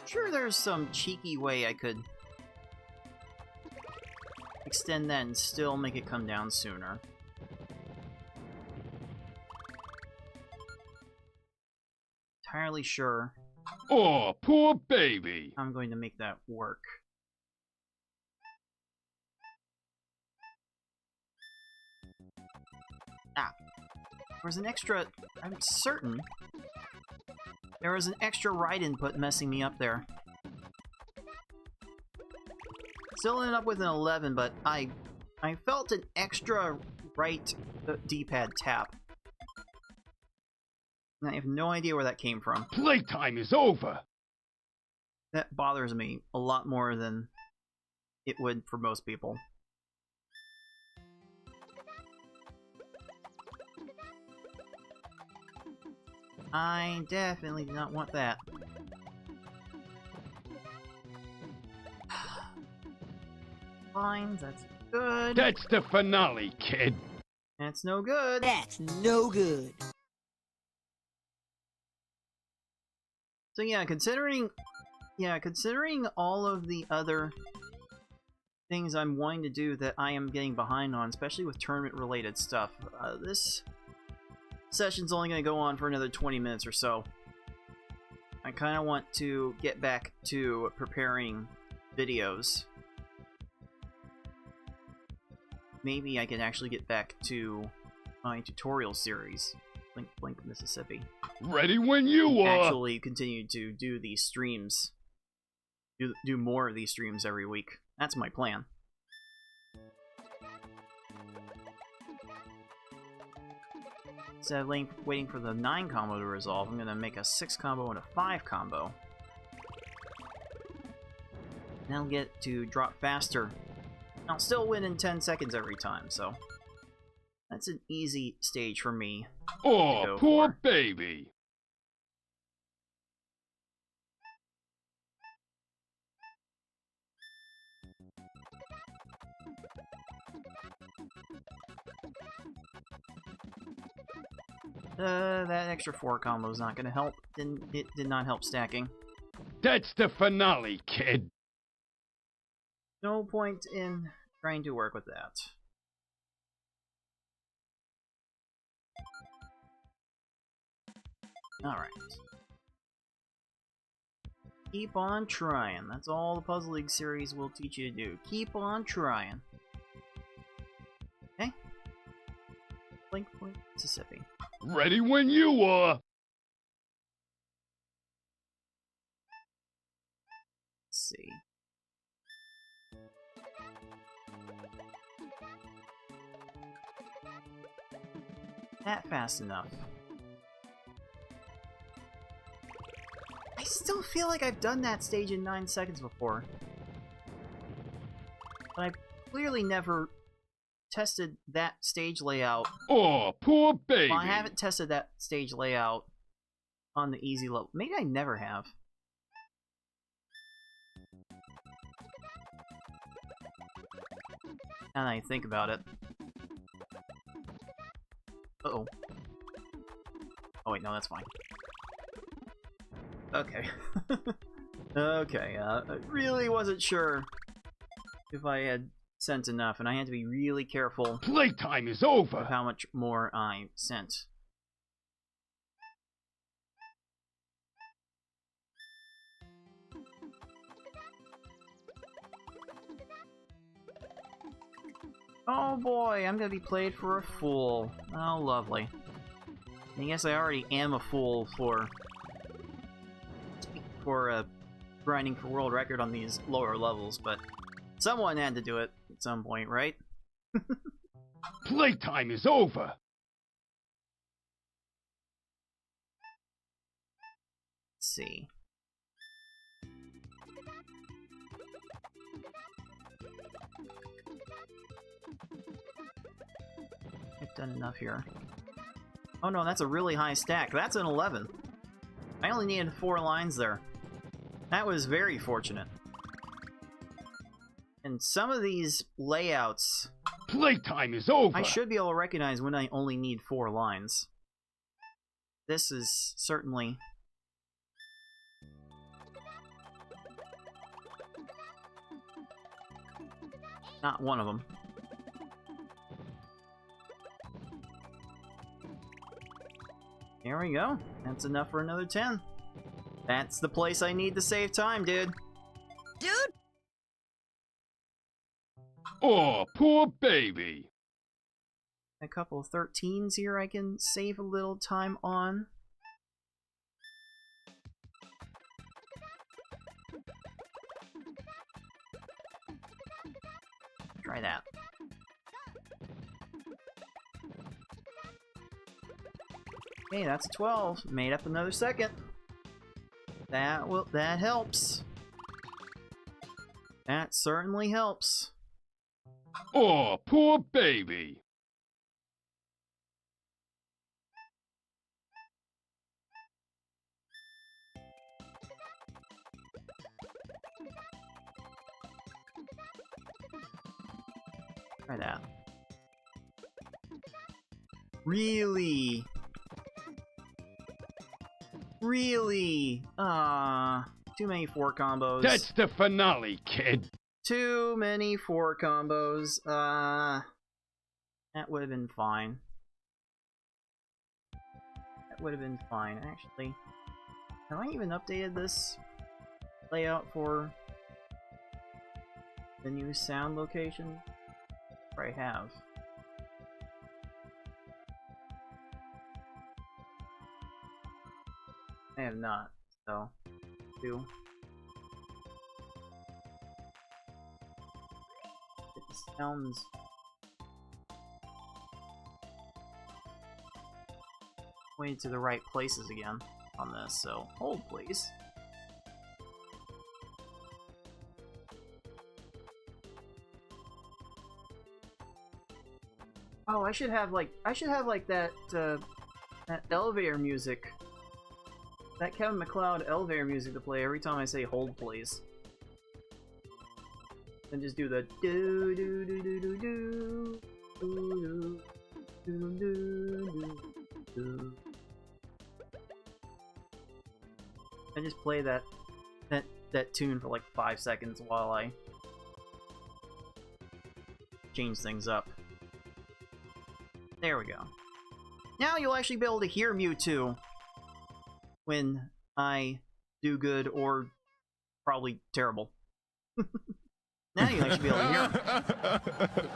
Sure there's some cheeky way I could extend that and still make it come down sooner. Entirely sure Oh, poor baby. I'm going to make that work. Ah. There's an extra... I'm certain there was an extra right input messing me up there. Still ended up with an 11, but I felt an extra right D-pad tap. And I have no idea where that came from. Playtime is over. That bothers me a lot more than it would for most people. I definitely do not want that. Lines, that's good. That's the finale, kid. That's no good. That's no good. So yeah, considering all of the other things I'm wanting to do that I am getting behind on, especially with tournament-related stuff, this session's only going to go on for another 20 minutes or so. I kind of want to get back to preparing videos. Maybe I can actually get back to my tutorial series, Blink Blink Mississippi. Ready when you are. Actually continue to do these streams. Do more of these streams every week. That's my plan. Instead of waiting for the 9 combo to resolve, I'm gonna make a 6 combo and a 5 combo. And I'll get to drop faster. I'll still win in 10 seconds every time, so that's an easy stage for me. Oh, poor baby. That extra 4 combo is not gonna help. It did not help stacking. That's the finale, kid. No point in trying to work with that. Alright. Keep on trying. That's all the Puzzle League series will teach you to do. Keep on trying. Okay? Blink, blink, Mississippi. Ready when you are. Let's see. That fast enough. I still feel like I've done that stage in 9 seconds before. But I've clearly never tested that stage layout. Oh, poor baby. Well, I haven't tested that stage layout on the easy level. Maybe I never have. Now that I think about it. Uh-oh. Oh wait, no, that's fine. Okay. Okay, I really wasn't sure if I had sent enough, and I had to be really careful Playtime is of over. how much more I sent. Oh boy, I'm gonna be played for a fool. Oh, lovely. I guess I already am a fool for grinding for world record on these lower levels, but someone had to do it at some point, right? Playtime is over. Let's see. I've done enough here. Oh no, that's a really high stack. That's an 11. I only needed 4 lines there. That was very fortunate. And some of these layouts, Playtime is over. I should be able to recognize when I only need 4 lines. This is certainly not one of them. There we go. That's enough for another 10. That's the place I need to save time, dude. Dude! Oh, poor baby. A couple of 13s here I can save a little time on. Try that. Okay, that's 12. Made up another second. That helps. That certainly helps. Oh, poor baby. Try that. Really? Really? Too many 4 combos. That's the finale, kid. Too many 4 combos. That would have been fine. That would have been fine, actually. Have I even updated this layout for the new sound location? Or I have. I have not, so do. Get the sounds. Pointed to the right places again on this, so hold please. Oh, I should have like that that elevator music. That Kevin MacLeod elevator music to play every time I say hold please. And just do the do do do do do do do do do do. And just play that tune for like 5 seconds while I change things up. There we go. Now you'll actually be able to hear Mewtwo when I do good or probably terrible. Now you'll actually be able to hear him.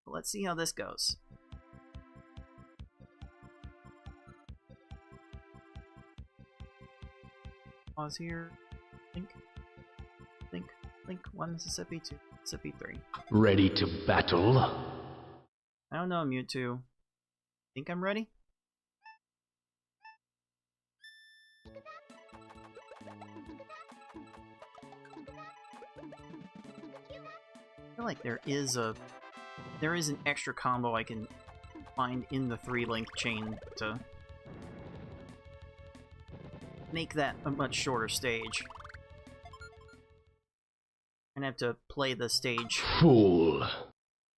Let's see how this goes. Pause here. Think. 1 Mississippi, 2 Mississippi, 3. Ready to battle? I don't know, Mewtwo. Think I'm ready? I feel like there is an extra combo I can find in the 3-link chain to make that a much shorter stage. I'm gonna have to play the stage Fool.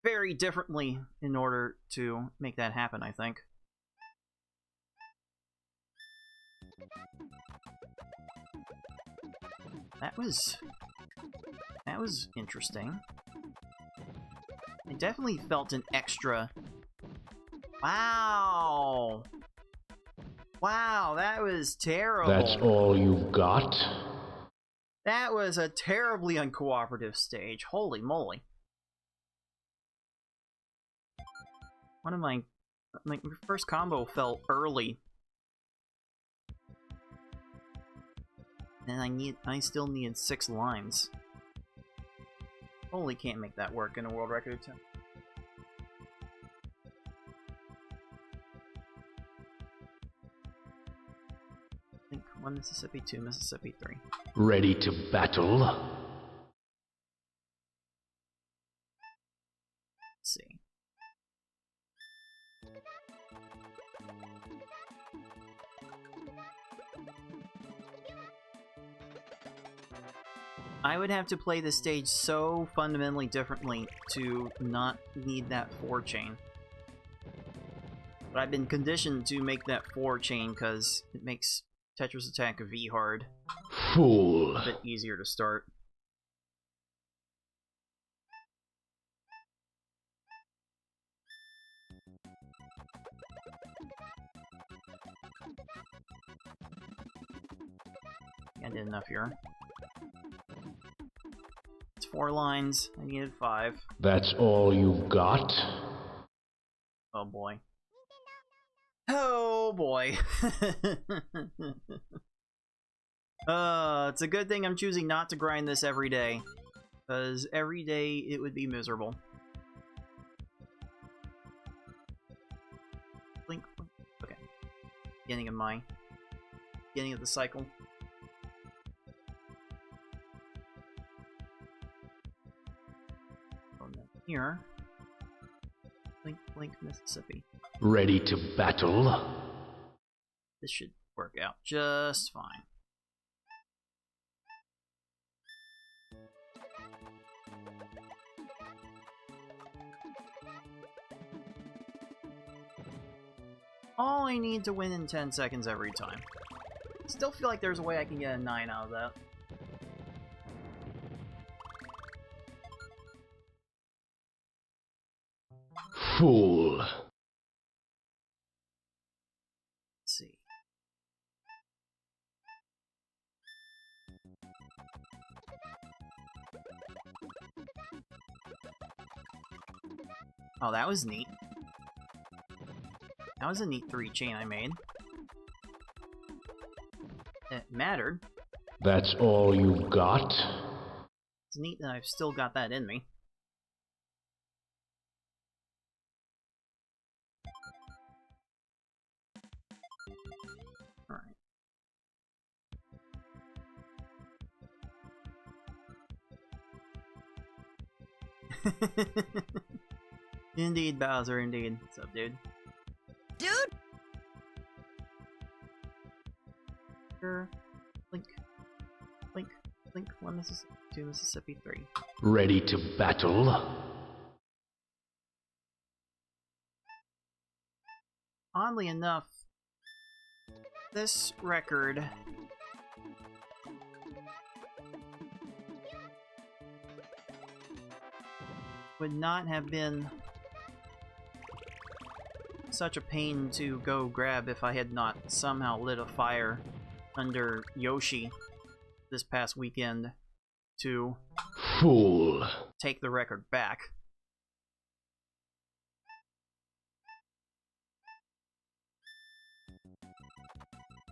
very differently in order to make that happen, I think. That was interesting. I definitely felt an extra... Wow! Wow, that was terrible. That's all you've got? That was a terribly uncooperative stage. Holy moly. One of my first combo fell early. And I still needed 6 lines. Totally can't make that work in a world record attempt. I think 1 Mississippi, 2 Mississippi, 3. Ready to battle? Let's see. I would have to play this stage so fundamentally differently to not need that 4 chain. But I've been conditioned to make that 4 chain because it makes Tetris Attack V hard Fool. a bit easier to start. I did enough here. It's 4 lines. I needed 5. That's all you've got? Oh boy. Oh boy. It's a good thing I'm choosing not to grind this every day. Because every day it would be miserable. Blink, blink. Okay. Beginning of the cycle. Here. Blink, blink, Mississippi. Ready to battle? This should work out just fine. all I need to win in 10 seconds every time. Still feel like there's a way I can get a 9 out of that. Fool. Let's see. Oh, that was neat. That was a neat 3 chain I made. It mattered. That's all you've got? It's neat that I've still got that in me. Alright. Indeed, Bowser, indeed. What's up, dude? Dude! Sure. Link. Link. Link. 1 Mississippi. 2 Mississippi. 3. Ready to battle? Oddly enough, this record would not have been such a pain to go grab if I had not somehow lit a fire under Yoshi this past weekend to Fool. take the record back.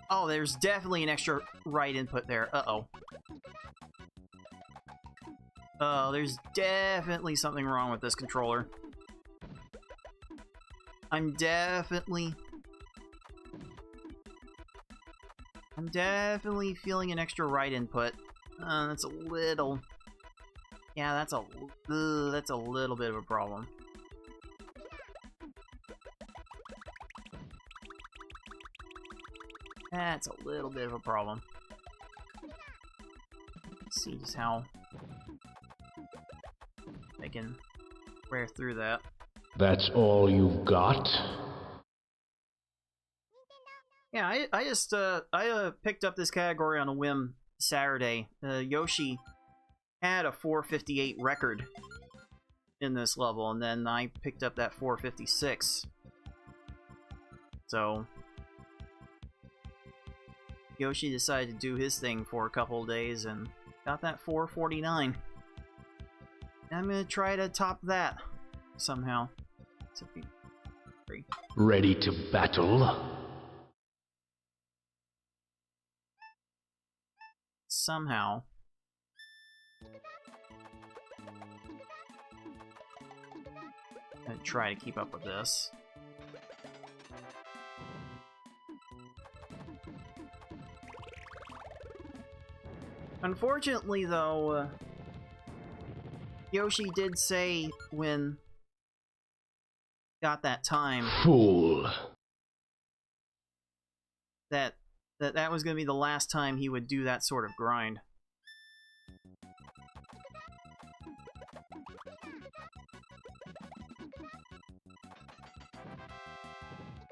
Oh, there's definitely an extra right input there. Uh-oh. Oh, there's definitely something wrong with this controller. I'm definitely feeling an extra right input. That's a little... Yeah, that's a little bit of a problem. That's a little bit of a problem. Let's see just how I can wear through that. That's all you've got? Yeah, I just picked up this category on a whim Saturday. Yoshi had a 458 record in this level, and then I picked up that 456. So Yoshi decided to do his thing for a couple of days and got that 449. And I'm gonna try to top that somehow. Ready to battle? Somehow. I'm gonna try to keep up with this. Unfortunately, though, Yoshi did say when got that time Fool. that was going to be the last time he would do that sort of grind.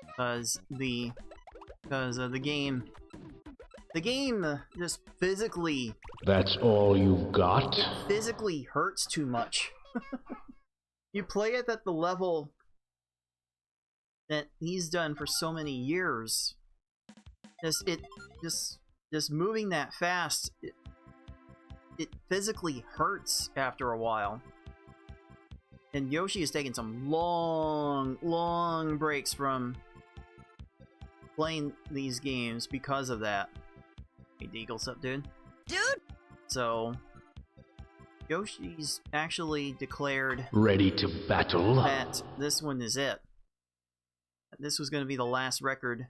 Because the game just physically... That's all you've got? It physically hurts too much. You play it at the level that he's done for so many years. Just moving that fast, it physically hurts after a while. And Yoshi has taken some long breaks from playing these games because of that. Hey Deagle, what's up, dude? Dude! So Yoshi's actually declared Ready to battle? that this one is it. This was going to be the last record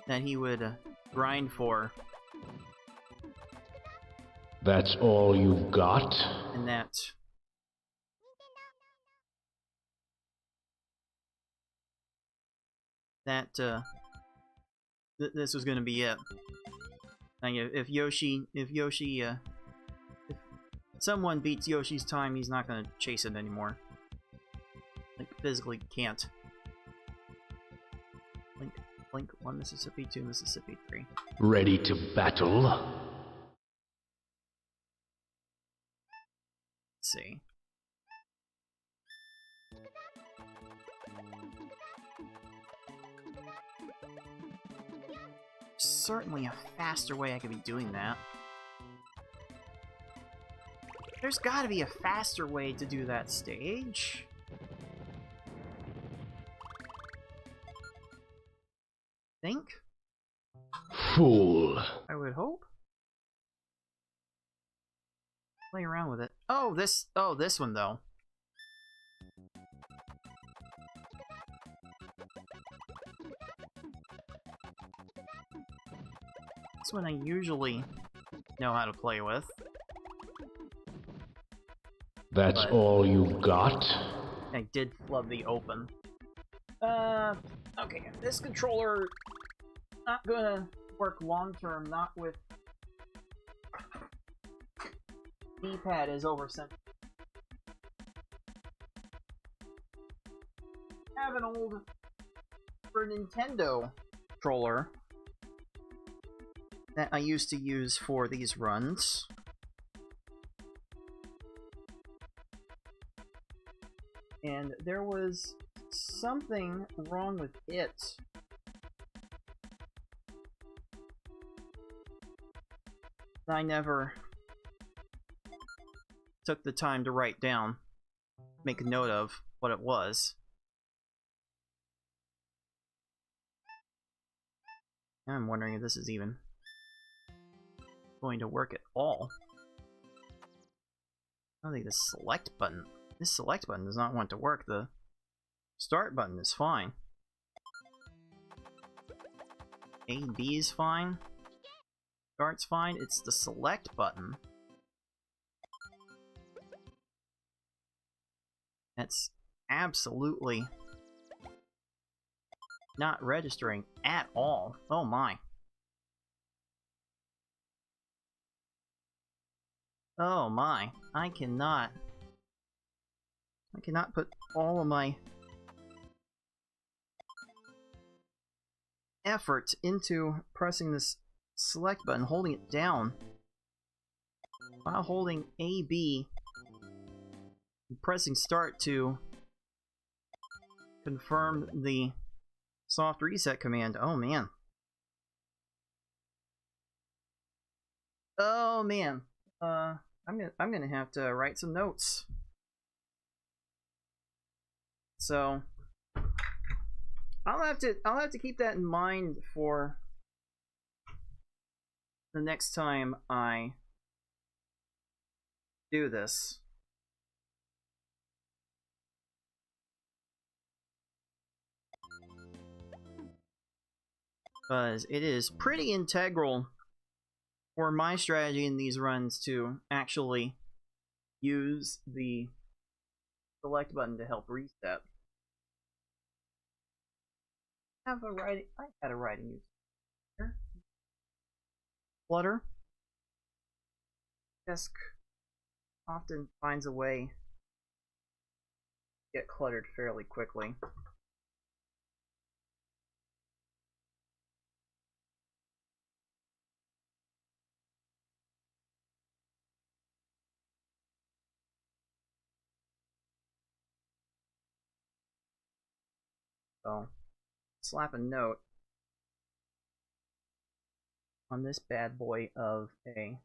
that he would grind for. That's all you've got? And this was going to be it. Like if Yoshi someone beats Yoshi's time, he's not gonna chase it anymore. Like, physically can't. Link 1 Mississippi, 2 Mississippi, 3. Ready to battle? Let's see. Certainly a faster way I could be doing that. There's gotta be a faster way to do that stage. Think? Fool. I would hope. Play around with it. Oh, this one though. This one I usually know how to play with. That's But- all you've got? I did flub the open. Okay, this controller not gonna work long term, not with D-pad is oversensitive. I have an old Super Nintendo controller that I used to use for these runs. And there was something wrong with it. I never took the time to write down, make a note of what it was. I'm wondering if this is even going to work at all. I don't think this select button does not want to work. The start button is fine. A, B is fine. Start's fine. It's the select button that's absolutely not registering at all. Oh my. Oh my. I cannot put all of my effort into pressing this select button, holding it down while holding A, B, and pressing start to confirm the soft reset command. Oh man. Oh man. I'm gonna have to write some notes. So I'll have to keep that in mind for the next time I do this. Because it is pretty integral for my strategy in these runs to actually use the select button to help reset. I had a writing user here. Flutter. Desk often finds a way to get cluttered fairly quickly. So, slap a note on this bad boy of a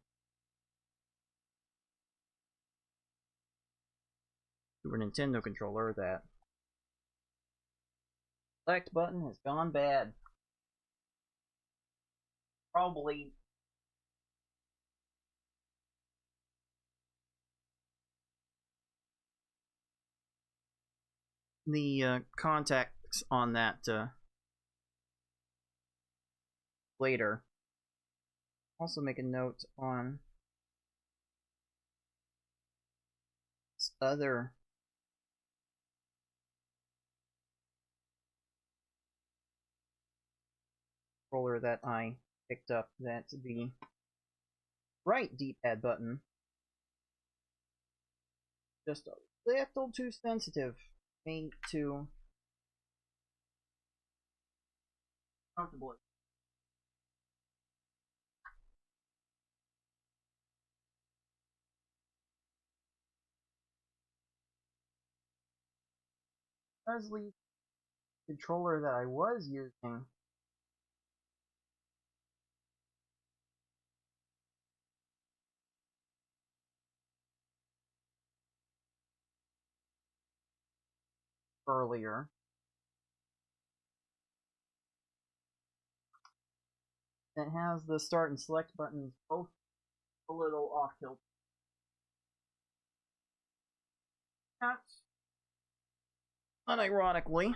Super Nintendo controller that select button has gone bad. Probably the contacts on that later. Also make a note on this other controller that I picked up, that the right D-pad button just a little too sensitive for me to comfortably. The controller that I was using earlier that has the start and select buttons both a little off tilt. That, unironically,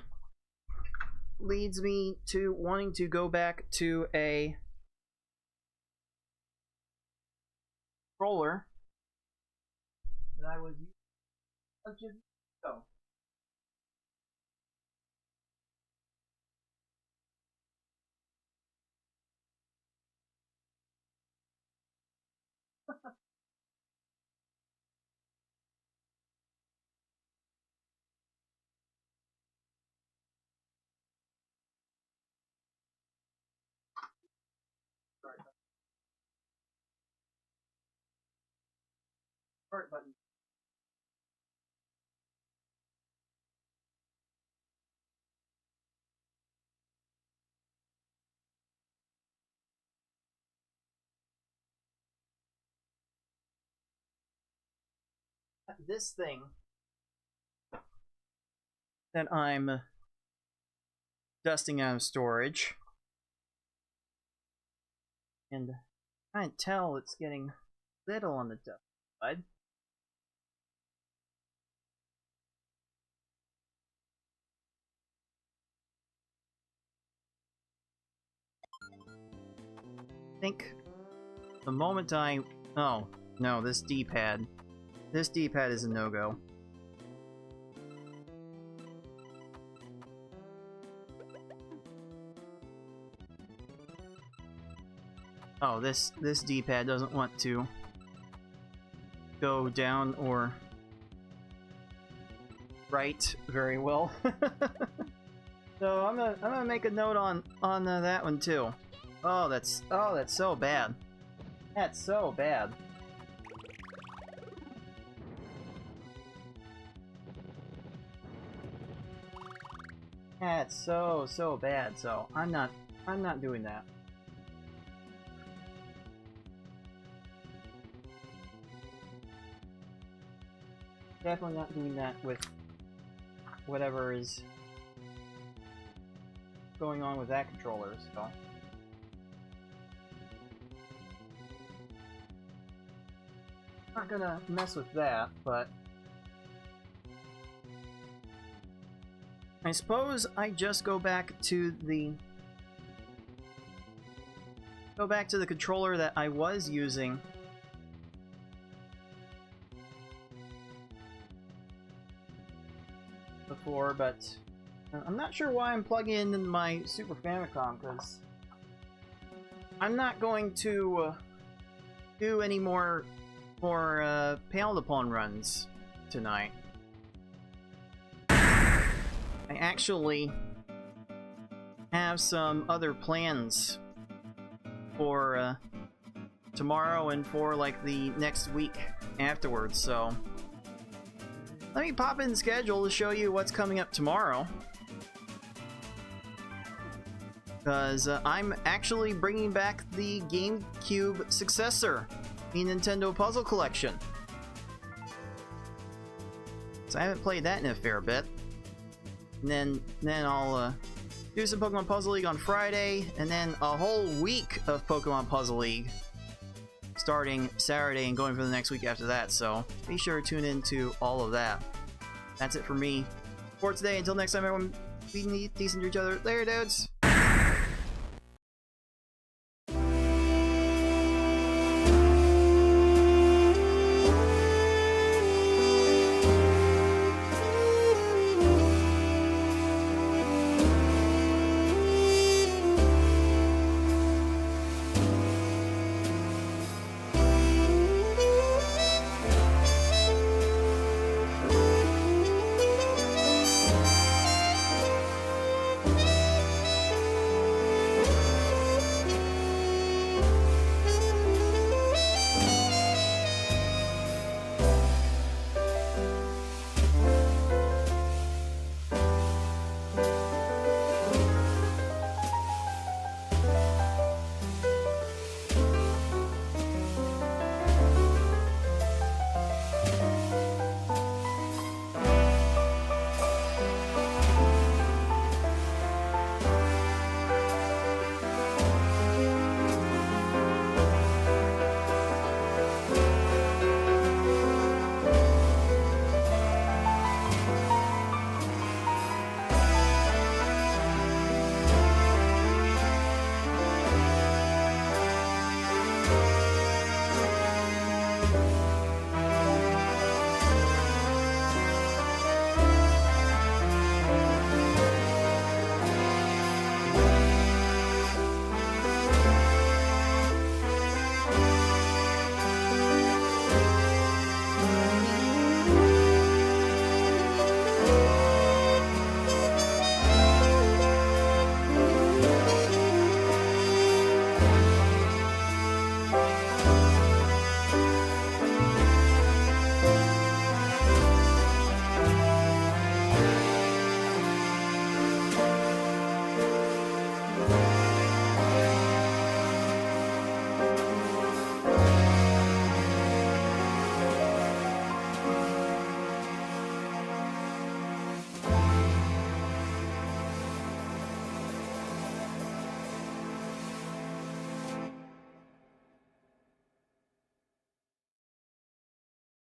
leads me to wanting to go back to a controller that I was using such as so. Start button. This thing that I'm dusting out of storage, and I can tell it's getting little on the dust side. I think the moment oh no, this D-pad is a no-go. Oh, this D-pad doesn't want to go down or right very well. So I'm gonna make a note on that one too. Oh, that's so bad. That's so bad. That's so bad. So I'm not doing that. Definitely not doing that with whatever is going on with that controller, so. Not gonna mess with that, but I suppose I just go back to the controller that I was using before, but I'm not sure why I'm plugging in my Super Famicom, because I'm not going to do any more Paled Upon runs tonight. I actually have some other plans for tomorrow and for like the next week afterwards, so let me pop in the schedule to show you what's coming up tomorrow. Because I'm actually bringing back the GameCube successor, the Nintendo Puzzle Collection. So I haven't played that in a fair bit. And then I'll do some Pokemon Puzzle League on Friday, and then a whole week of Pokemon Puzzle League starting Saturday and going for the next week after that, so be sure to tune into all of that. That's it for me for today. Until next time, everyone, be decent to each other. Later, dudes!